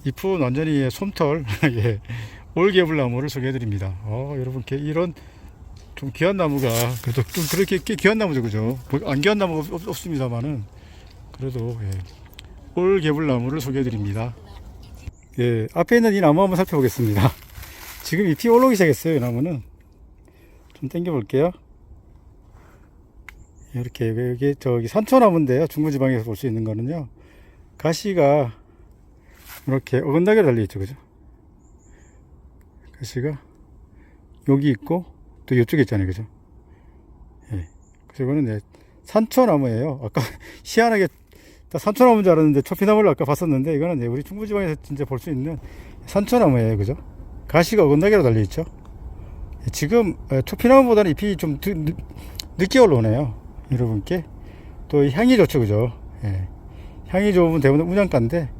잎은 완전히 예, 솜털 예, 올개불나무를 소개해드립니다. 여러분께 이런 좀 귀한 나무가 그래도 좀 그렇게 꽤 귀한 나무죠, 그죠? 뭐 안 귀한 나무가 없습니다만은 그래도 예, 올개불나무를 소개해드립니다. 예, 앞에 있는 이 나무 한번 살펴보겠습니다. 지금 잎이 올라오기 시작했어요. 이 나무는 좀 당겨 볼게요. 이렇게 여기 저기 산초나무인데요. 중부지방에서 볼 수 있는 거는요, 가시가 이렇게 어긋나게 달려 있죠, 그죠? 가시가 여기 있고 또 이쪽에 있잖아요, 그죠? 예. 그래서 이거는 예, 산초나무예요. 아까 희한하게 산초나무인 줄 알았는데 초피나무를 아까 봤었는데 이거는 예, 우리 중부지방에서 진짜 볼 수 있는 산초나무예요, 그죠? 가시가 어긋나게로 달려 있죠. 예, 지금 초피나무보다는 잎이 좀 늦게 올라오네요. 여러분께 또 향이 좋죠, 그죠? 예. 향이 좋으면 대부분 운양가인데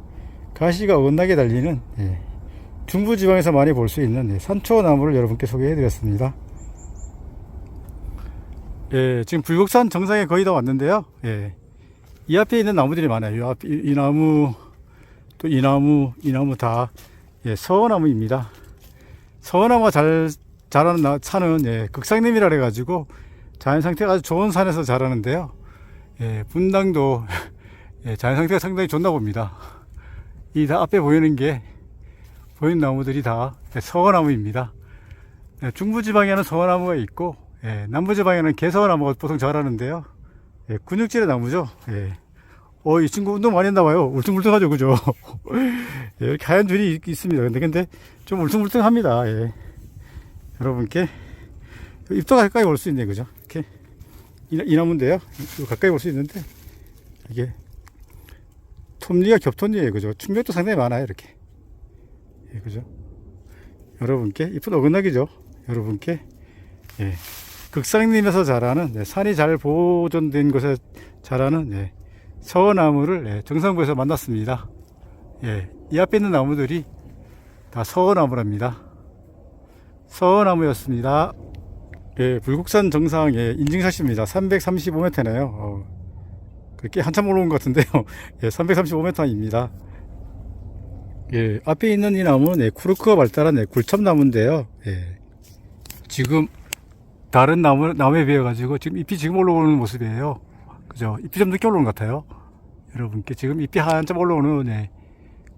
가시가 어긋나게 달리는 예, 중부지방에서 많이 볼 수 있는 예, 산초나무를 여러분께 소개해 드렸습니다. 예, 지금 불곡산 정상에 거의 다 왔는데요. 예, 이 앞에 있는 나무들이 많아요. 이 나무, 또 이 나무, 이 나무 다 예, 서어나무입니다. 서어나무가 잘 자라는 산은 예, 극상림이라 해가지고 자연 상태가 아주 좋은 산에서 자라는데요. 예, 분당도 예, 자연 상태가 상당히 좋나 봅니다. 이 다 앞에 보이는 나무들이 다 서어나무입니다. 예, 중부지방에는 서어나무가 있고 예, 남부지방에는 개서어나무가 보통 자라는데요. 예, 근육질의 나무죠. 예. 이 친구 운동 많이 했나봐요. 울퉁불퉁하죠, 그죠? 예, 이렇게 하얀 줄이 있습니다. 근데 좀 울퉁불퉁합니다. 예. 여러분께 잎도 가까이 올 수 있네, 그죠? 이렇게 이 나무인데요. 가까이 올 수 있는데 이게 톱니가 겹톱니예요, 그죠? 충격도 상당히 많아요, 이렇게. 예, 그죠? 여러분께 잎은 어긋나기죠. 여러분께 예, 극상림에서 자라는 예, 산이 잘 보존된 곳에 자라는 예, 서어나무를 예, 정상부에서 만났습니다. 예, 이 앞에 있는 나무들이 다 서어나무랍니다. 서어나무였습니다. 예, 불국산 정상의 인증샷입니다. 335m네요. 그렇게 한참 올라온 것 같은데요. 예, 335m입니다. 예, 앞에 있는 이 나무는 예, 쿠르크가 발달한 예, 굴참나무인데요. 예, 지금 다른 나무에 비해 가지고 지금 잎이 지금 올라오는 모습이에요. 그죠? 잎이 좀 늦게 올라오는 것 같아요. 여러분께 지금 잎이 한참 올라오는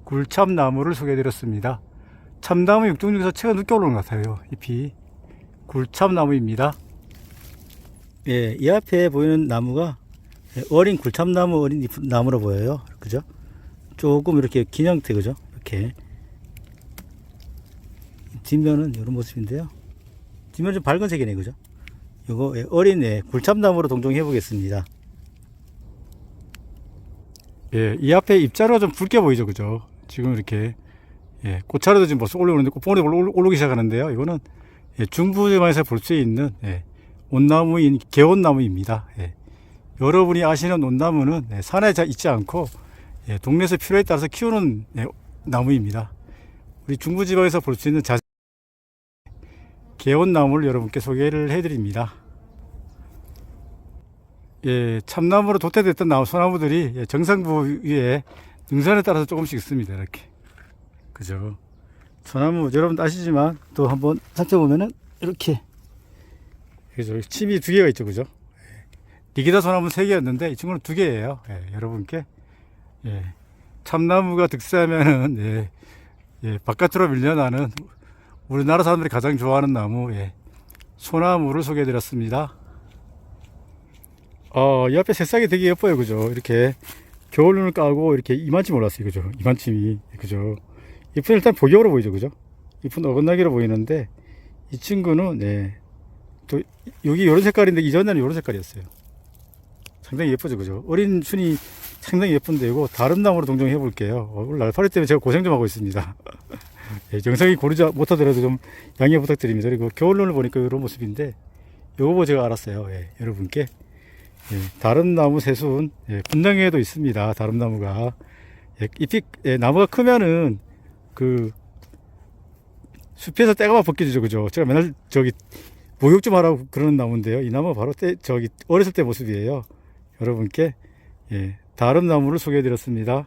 굴참나무를 소개해 드렸습니다. 참나무 육종 중에서 최근 늦게 올라오는 것 같아요. 잎이 굴참나무입니다. 예, 이 앞에 보이는 나무가 어린 굴참나무 어린 나무로 보여요. 그죠? 조금 이렇게 긴 형태, 그죠? 이렇게. 뒷면은 이런 모습인데요. 뒷면 좀 밝은 색이네, 그죠? 요거 어린 굴참나무로 동정해 보겠습니다. 예, 이 앞에 잎자루가 좀 붉게 보이죠, 그죠? 지금 이렇게 꽃차례도 지금 벌써 올라오는데 꽃봉오리 올라오기 시작하는데요. 이거는 중부지방에서 볼 수 있는 온나무인 개온나무입니다. 여러분이 아시는 온나무는 산에 잘 있지 않고 동네에서 필요에 따라서 키우는 나무입니다. 우리 중부지방에서 볼 수 있는 개온나무를 여러분께 소개를 해드립니다. 참나무로 도태됐던 소나무들이 정상부 위에 능선에 따라서 조금씩 있습니다. 이렇게. 그죠? 소나무, 여러분 아시지만 또 한번 살펴보면은 이렇게. 그죠? 침이 2개가 있죠. 그죠? 리기다 소나무 3개였는데 이 친구는 2개예요. 여러분께. 참나무가 득세하면은, 바깥으로 밀려나는 우리나라 사람들이 가장 좋아하는 나무, 소나무를 소개해 드렸습니다. 이 앞에 새싹이 되게 예뻐요. 그죠? 이렇게 겨울눈을 까고 이렇게 이만큼 올랐어요. 그죠? 이만큼이. 그죠? 잎은 일단 복엽으로 보이죠. 그죠? 잎은 어긋나기로 보이는데 이 친구는 또 여기 이런 색깔인데 이전에는 이런 색깔이었어요. 상당히 예쁘죠. 그죠? 어린 순이 상당히 예쁜데 이거 다른 나무로 동정해 볼게요. 오늘 날파리 때문에 제가 고생 좀 하고 있습니다. 영상이 고르지 못하더라도 좀 양해 부탁드립니다. 그리고 겨울눈을 보니까 이런 모습인데 요거 보고 제가 알았어요. 여러분께 다른 나무 새순 분당에도 있습니다. 다른 나무가 잎이 나무가 크면은 그 숲에서 때가 막 벗겨지죠. 그죠? 제가 맨날 저기 목욕 좀 하라고 그러는 나무인데요. 이 나무가 바로 저기 어렸을 때 모습이에요. 여러분께 다른 나무를 소개해 드렸습니다.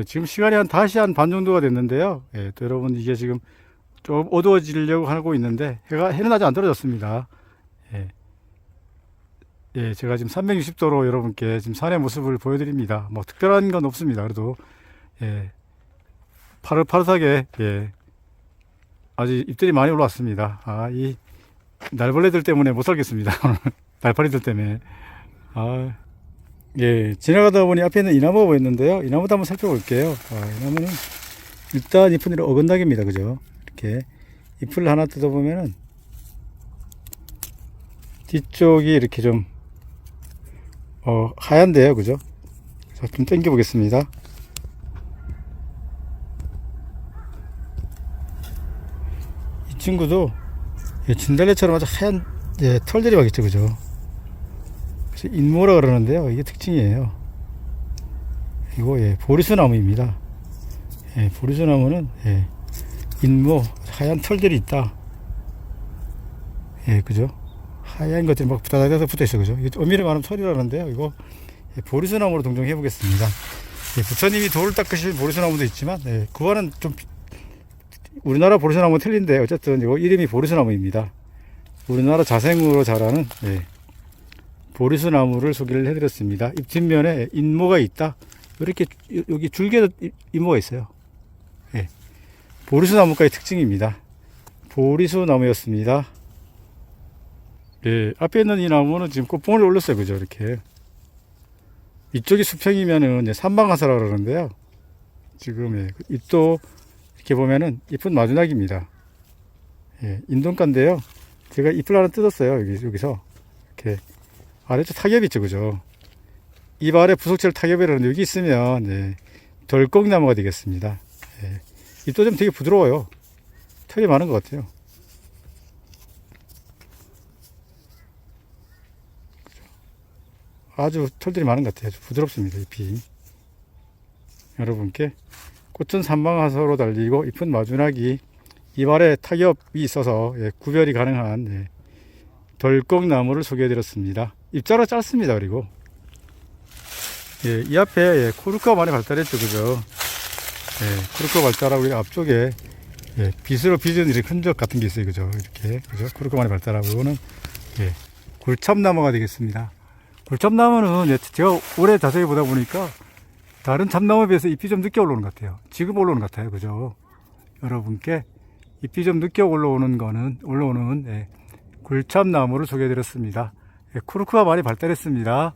지금 시간이 다시 한 반 정도가 됐는데요. 또 여러분 이게 지금 좀 어두워지려고 하고 있는데 해는 아직 안 떨어졌습니다. 제가 지금 360도로 여러분께 지금 산의 모습을 보여드립니다. 뭐 특별한 건 없습니다. 그래도 파릇파릇하게 아직 잎들이 많이 올라왔습니다. 이 날벌레들 때문에 못 살겠습니다. 날파리들 때문에. 지나가다 보니 앞에 있는 이 나무가 보였는데요. 이 나무도 한번 살펴볼게요. 이 나무는 일단 잎은 이렇게 어긋나기입니다. 그죠? 이렇게 잎을 하나 뜯어보면은 뒤쪽이 이렇게 좀 하얀데요. 그죠? 자, 좀 당겨 보겠습니다. 이 친구도 진달래처럼 아주 하얀 털들이 막 있죠. 그죠? 그래서 인모라 그러는데요. 이게 특징이에요. 이거 보리수나무입니다. 보리수나무는 인모 하얀 털들이 있다. 그죠? 하얀 것들이 막 부다닥 붙어 있어. 그죠? 이게 엄밀히 말하면 털이라는데요. 이거 보리수나무로 동정해 보겠습니다. 부처님이 돌을 닦으실 보리수나무도 있지만 그거는 좀 우리나라 보리수나무 틀린데 어쨌든 이거 이름이 보리수나무입니다. 우리나라 자생으로 자라는 보리수나무를 소개를 해드렸습니다. 잎 뒷면에 인모가 있다. 이렇게 여기 줄기에도 인모가 있어요. 보리수나무가의 특징입니다. 보리수나무였습니다. 앞에 있는 이 나무는 지금 꽃봉오리 올렸어요. 그죠? 이렇게. 이쪽이 수평이면은 삼방하사라 그러는데요. 지금 잎도 이렇게 보면은 잎은 마주나기입니다. 인동가인데요. 제가 잎을 하나 뜯었어요. 여기서. 이렇게. 아래쪽 타겹이 있죠. 그죠? 잎 아래 부속체를 타겹이라는데 여기 있으면 덜꺽나무가 되겠습니다. 잎도 좀 되게 부드러워요. 털이 많은 것 같아요. 아주 털들이 많은 것 같아요. 아주 부드럽습니다. 잎이. 여러분께 꽃은 삼방하서로 달리고 잎은 마주나기, 잎 아래 타겹이 있어서 구별이 가능한 덜꺽나무를 소개해 드렸습니다. 잎자루가 짧습니다. 그리고 이 앞에 코르크가 많이 발달했죠. 그죠? 코르크가 발달하고 우리가 앞쪽에 예, 빗으로 빚은 이렇게 흔적 같은 게 있어요. 그죠? 이렇게. 그죠? 그렇게 많이 발달하고, 이거는, 예, 굴참나무가 되겠습니다. 굴참나무는 예, 제가 오래 자세히 보다 보니까 다른 참나무에 비해서 잎이 좀 늦게 올라오는 것 같아요. 지금 올라오는 것 같아요. 그죠? 여러분께 잎이 좀 늦게 올라오는, 예, 굴참나무를 소개해 드렸습니다. 예, 코르크가 많이 발달했습니다.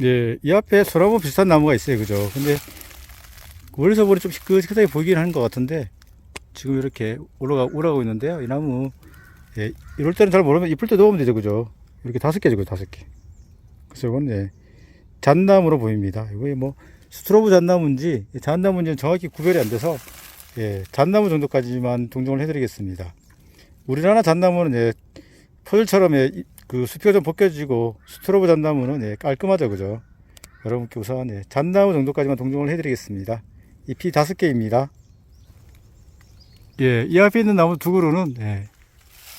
예, 이 앞에 소나무 비슷한 나무가 있어요. 그죠? 근데, 멀리서 보니 좀 시끌시끌하게 보이긴 하는 것 같은데, 지금 이렇게 올라가고 있는데요. 이 나무, 예, 이럴 때는 잘 모르면 잎을 때 넣으면 되죠. 그죠? 이렇게 5개죠. 5개. 그래서 이건, 예, 잣나무로 보입니다. 이거 뭐, 스트로브 잣나무인지, 잣나무인지는 정확히 구별이 안 돼서, 예, 잣나무 정도까지만 동정을 해드리겠습니다. 우리나라 잣나무는, 예, 포질처럼, 예, 그 수피가 좀 벗겨지고, 스트로브 잣나무는, 예, 깔끔하죠. 그죠? 여러분께 우선, 예, 잣나무 정도까지만 동정을 해드리겠습니다. 잎이 5개입니다. 예, 이 앞에 있는 나무 두 그루는, 예,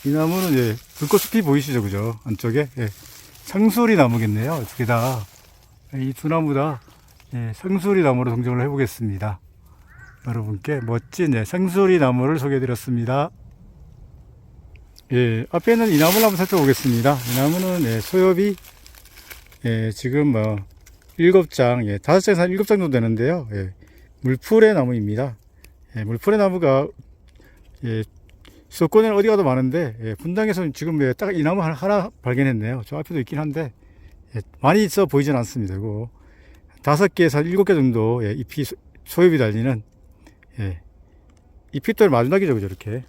이 나무는, 예, 불꽃숲이 보이시죠? 그죠? 안쪽에, 예, 상수리 나무겠네요. 두 개 다. 이 두 나무 다, 예, 상수리 나무로 동정을 해보겠습니다. 여러분께 멋진, 예, 상수리 나무를 소개해드렸습니다. 예, 앞에 있는 이 나무를 한번 살펴보겠습니다. 이 나무는, 예, 소엽이, 예, 지금 뭐, 7장, 예, 5장에서 한 7장 정도 되는데요. 예, 물풀의 나무입니다. 예, 물풀의 나무가, 예, 수도권에는 어디 가도 많은데, 예, 분당에서는 지금, 예, 딱 이 나무 하나 발견했네요. 저 앞에도 있긴 한데, 예, 많이 있어 보이진 않습니다. 이거 5개에서 한 7개 정도, 예, 잎이 소엽이 달리는, 예, 잎이 또 마지막이죠. 그죠? 이렇게.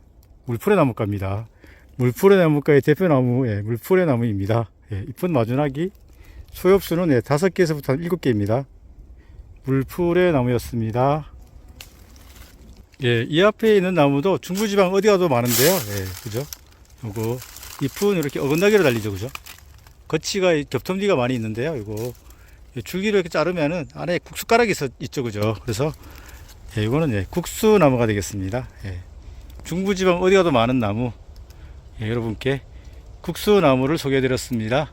물풀의 나무가입니다. 물풀의 나무가의 대표나무, 예, 물풀의 나무입니다. 예, 잎은 마지막이, 소엽수는, 예, 5개에서부터 한 7개입니다. 물풀의 나무였습니다. 예, 이 앞에 있는 나무도 중부지방 어디 가도 많은데요. 예, 그죠? 요거, 잎은 이렇게 어긋나게로 달리죠. 그죠? 거치가, 겹텀지가 많이 있는데요. 이거, 줄기를 이렇게 자르면은 안에 국수가락이 있죠. 그죠? 그래서, 예, 이거는, 예, 국수나무가 되겠습니다. 예, 중부지방 어디 가도 많은 나무, 예, 여러분께 국수나무를 소개해 드렸습니다.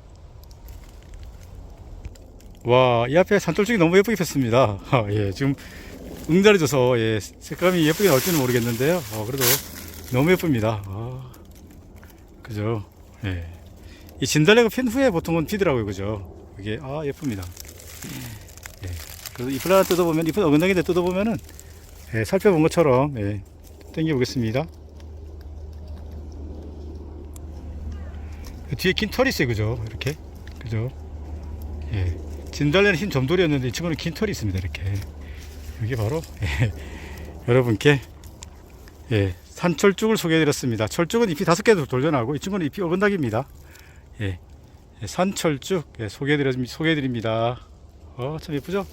와, 이 앞에 산돌쭉이 너무 예쁘게 폈습니다. 예, 지금 응자리져서, 예, 색감이 예쁘게 나올지는 모르겠는데요. 그래도 너무 예쁩니다. 그죠? 예. 이 진달래가 핀 후에 보통은 피더라고요. 그죠? 이게, 예쁩니다. 예. 그래서 잎을 하나 뜯어보면, 잎은 어긋나게인데 뜯어보면은, 예, 살펴본 것처럼, 예, 당겨보겠습니다. 뒤에 긴 털이 있어요. 그죠? 이렇게. 그죠? 예. 진달래는 흰 점돌이었는데 이 친구는 긴 털이 있습니다. 이렇게. 여기 바로, 예, 여러분께, 예, 산철쭉을 소개해드렸습니다. 철쭉은 잎이 5개도 돌려나고 이 친구는 잎이 어긋나기입니다. 예, 예, 산철쭉, 예, 소개해드립니다. 참 예쁘죠?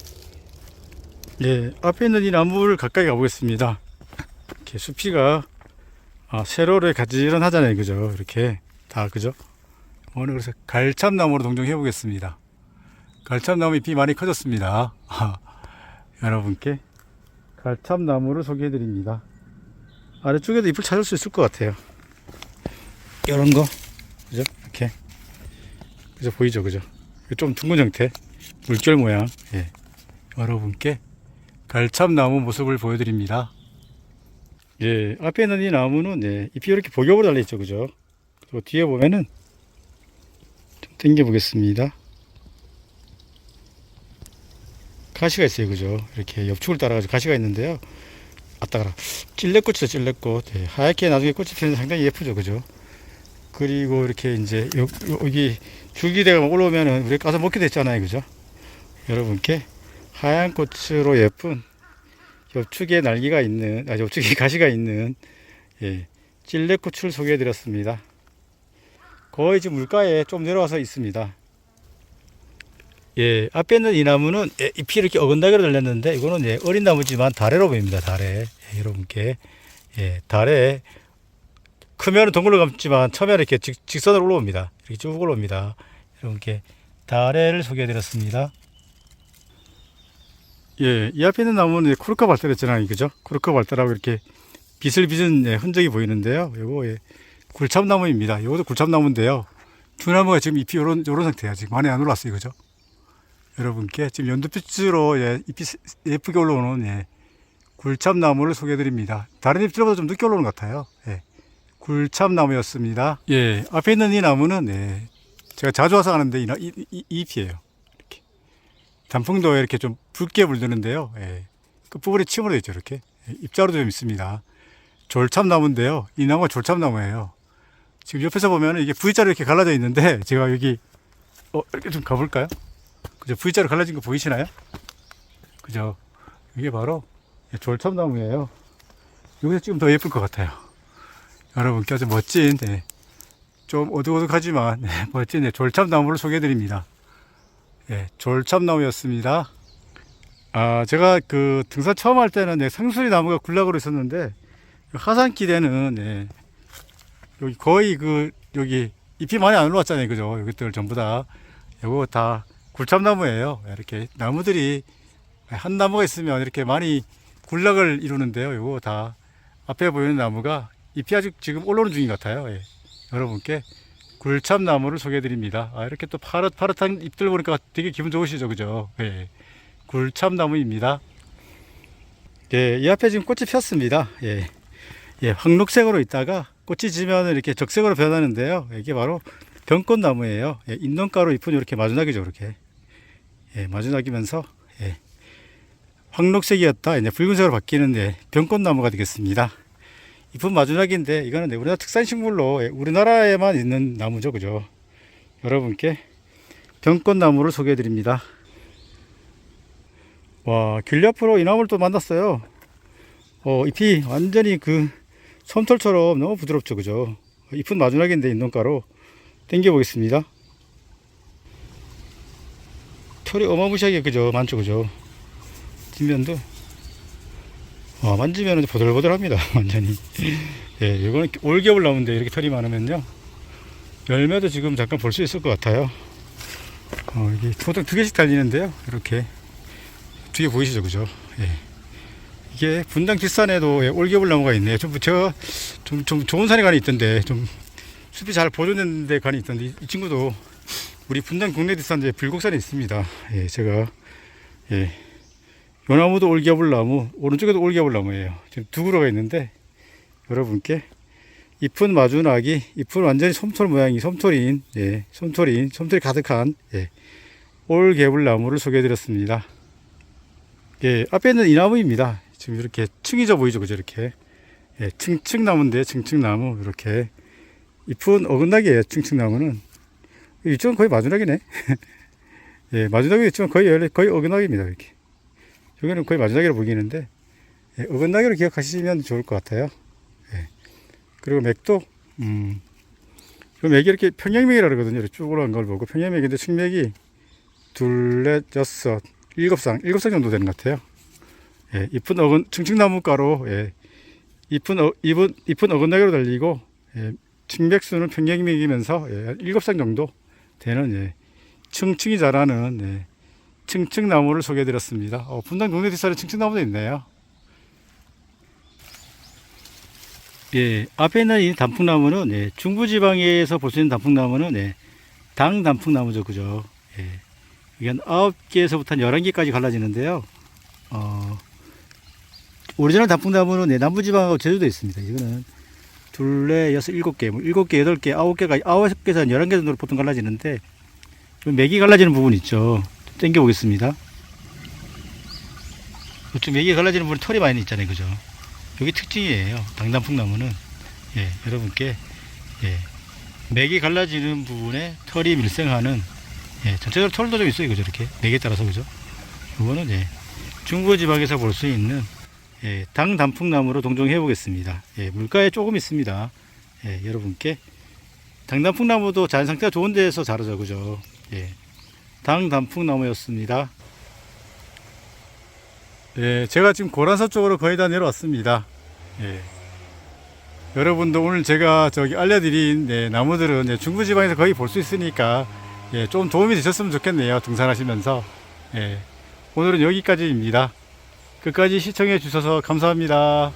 예, 앞에 있는 이 나무를 가까이 가보겠습니다. 이렇게 수피가, 세로를 가지런하잖아요. 그죠? 이렇게 다, 그죠? 오늘 그래서 갈참나무로 동정해 보겠습니다. 갈참나무 잎이 많이 커졌습니다. 여러분께 갈참나무를 소개해 드립니다. 아래쪽에도 잎을 찾을 수 있을 것 같아요. 이런 거, 그죠? 이렇게, 그죠? 보이죠? 그죠? 좀 둥근 형태, 물결 모양, 예, 여러분께 갈참나무 모습을 보여드립니다. 예, 앞에 있는 이 나무는, 예, 잎이 이렇게 복엽으로 달려있죠. 그죠? 그리고 뒤에 보면은 좀 당겨 보겠습니다. 가시가 있어요. 그죠? 이렇게 옆축을 따라가지고 가시가 있는데요. 아따가라. 찔레꽃이죠. 찔레꽃. 예, 하얗게 나중에 꽃이 피는 상당히 예쁘죠. 그죠? 그리고 이렇게 이제 여기 줄기대가 올라오면은 우리 까서 먹게 됐잖아요. 그죠? 여러분께 하얀 꽃으로 예쁜 옆축에 날개가 있는, 옆축에 가시가 있는, 예, 찔레꽃을 소개해 드렸습니다. 거의 지금 물가에 좀 내려와서 있습니다. 예, 앞에 있는 이 나무는, 예, 잎이 이렇게 어긋나게로 달렸는데 이거는, 예, 어린 나무지만 다래로 보입니다. 다래. 예, 여러분께, 예, 다래 크면은 덩굴로 감지만 처음에 이렇게 직선으로 올라옵니다. 이렇게 쭉 올라옵니다. 여러분께 다래를 소개해 드렸습니다. 예, 이 앞에 있는 나무는 코르카 발달했잖아요. 그죠? 코르카 발달하고 이렇게 빛을 빚은, 예, 흔적이 보이는데요. 이거, 예, 굴참나무입니다. 이것도 굴참나무인데요. 두 나무가 지금 잎이 요런 상태야. 지금 많이 안 올랐어요. 그죠? 여러분께 지금 연두빛으로, 예, 잎이 예쁘게 올라오는, 예, 굴참나무를 소개해드립니다. 다른 잎들보다 좀 늦게 올라오는 것 같아요. 예. 굴참나무였습니다. 예, 앞에 있는 이 나무는 예, 제가 자주 와서 하는데 이 잎이에요. 이렇게 단풍도 이렇게 좀 붉게 물드는데요. 예, 끝부분에 침으로 되어 있죠. 이렇게 예, 잎자루도 좀 있습니다. 졸참나무인데요. 이 나무가 졸참나무예요. 지금 옆에서 보면 이게 V자로 이렇게 갈라져 있는데 제가 여기 이렇게 좀 가볼까요? 그죠? V자로 갈라진 거 보이시나요? 그죠? 이게 바로 졸참나무예요. 여기서 찍으면 더 예쁠 것 같아요. 여러분께 아주 멋진, 네, 좀 어둑어둑하지만 네, 멋진 네, 졸참나무를 소개해드립니다. 네, 졸참나무였습니다. 아, 제가 그 등산 처음 할 때는 네, 상수리 나무가 군락으로 있었는데 하산길에는 네, 여기 거의 여기 잎이 많이 안 올라왔잖아요. 그죠? 여기들 전부 다 이거 다 굴참나무예요. 이렇게 나무들이 한 나무가 있으면 이렇게 많이 군락을 이루는데요. 이거 다 앞에 보이는 나무가 잎이 아직 지금 올라오는 중인 것 같아요. 예. 여러분께 굴참나무를 소개해 드립니다. 아, 이렇게 또 파릇파릇한 잎들 보니까 되게 기분 좋으시죠? 그죠? 예. 굴참나무입니다. 예, 이 앞에 지금 꽃이 폈습니다. 예. 예, 황록색으로 있다가 꽃이 지면 이렇게 적색으로 변하는데요. 이게 바로 병꽃나무예요. 예, 인동가로 잎은 이렇게 마주나기죠. 이렇게. 예, 마주나기면서 예. 황록색이었다 이제 붉은색으로 바뀌는데 병꽃나무가 되겠습니다. 잎은 마주나기인데 이거는 우리나라 특산식물로 우리나라에만 있는 나무죠. 그죠? 여러분께 병꽃나무를 소개해 드립니다. 와, 길 옆으로 이 나무를 또 만났어요. 잎이 완전히 솜털처럼 너무 부드럽죠. 그죠? 잎은 마주나기인데 인동가로 당겨 보겠습니다. 털이 어마무시하게 그죠? 많죠. 그죠? 뒷면도 만지면 보들보들합니다. 완전히. 예, 이거는 올겨울 나무인데 이렇게 털이 많으면요 열매도 지금 잠깐 볼 수 있을 것 같아요. 이게 보통 2개씩 달리는데요. 이렇게 2개 보이시죠? 그죠? 예. 이게 분당 뒷산에도 올겨울 나무가 있네요. 좀 좋은 산에 간이 있던데 좀 숲이 잘 보존된 데 간이 있던데 이 친구도 우리 분당 국내 뒷산 불곡산에 있습니다. 예, 제가 예. 요 나무도 올겨울나무, 오른쪽에도 올겨울나무예요. 지금 2그루가 있는데 여러분께 잎은 마주나기, 잎은 완전히 솜털 모양이 솜털이 가득한 예, 올겨울나무를 소개해드렸습니다. 예, 앞에 있는 이 나무입니다. 지금 이렇게 층이 져 보이죠, 그죠? 이렇게 예, 층층나무인데 층층나무 이렇게 잎은 어긋나기예요. 층층나무는 이쪽은 거의 마주나기네. 예, 마주나기 있지만 거의 어긋나기입니다. 이렇게. 여기는 거의 마주나기로 보이는데 예, 어긋나기로 기억하시면 좋을 것 같아요. 예. 그리고 맥도 맥이 이렇게 평양맥이라 그러거든요. 이렇게 쭉 올라간 걸 보고 평양맥인데 측맥이 2, 4, 6, 7쌍 정도 되는 것 같아요. 예, 잎은 층층나무가로 예, 잎은 어긋나기로 달리고 예, 측맥수는 평양맥이면서 예, 7쌍 정도 되는 예, 층층이 자라는 예, 층층나무를 소개해드렸습니다. 분당 동네 뒷산에 층층나무도 있네요. 예, 앞에 있는 이 단풍나무는 예, 중부지방에서 볼 수 있는 단풍나무는 예, 당단풍나무죠. 그죠? 예, 이건 9개에서부터 한 11개까지 갈라지는데요. 오리지널 단풍나무는 예, 남부지방하고 제주도에 있습니다. 이거는 2, 4, 6, 7개, 7개, 8개, 9개가 9개에서 한 11개 정도로 보통 갈라지는데 맥이 갈라지는 부분 있죠. 당겨 보겠습니다. 이쪽 맥이 갈라지는 부분에 털이 많이 있잖아요. 그죠? 여기 특징이에요. 당단풍나무는 예, 여러분께 예, 맥이 갈라지는 부분에 털이 밀생하는 예, 전체적으로 털도 좀 있어요. 그죠? 이렇게 맥에 따라서 그죠? 이거는 예, 중부지방에서 볼 수 있는 예, 당단풍나무로 동정해 보겠습니다. 예, 물가에 조금 있습니다. 예, 여러분께 당단풍나무도 자연 상태가 좋은 데서 자라죠. 그죠? 예. 당단풍나무였습니다. 예, 제가 지금 고란서 쪽으로 거의 다 내려왔습니다. 예. 여러분도 오늘 제가 알려드린 예, 나무들은 예, 중부지방에서 거의 볼 수 있으니까 예, 좀 도움이 되셨으면 좋겠네요. 등산하시면서. 예. 오늘은 여기까지입니다. 끝까지 시청해 주셔서 감사합니다.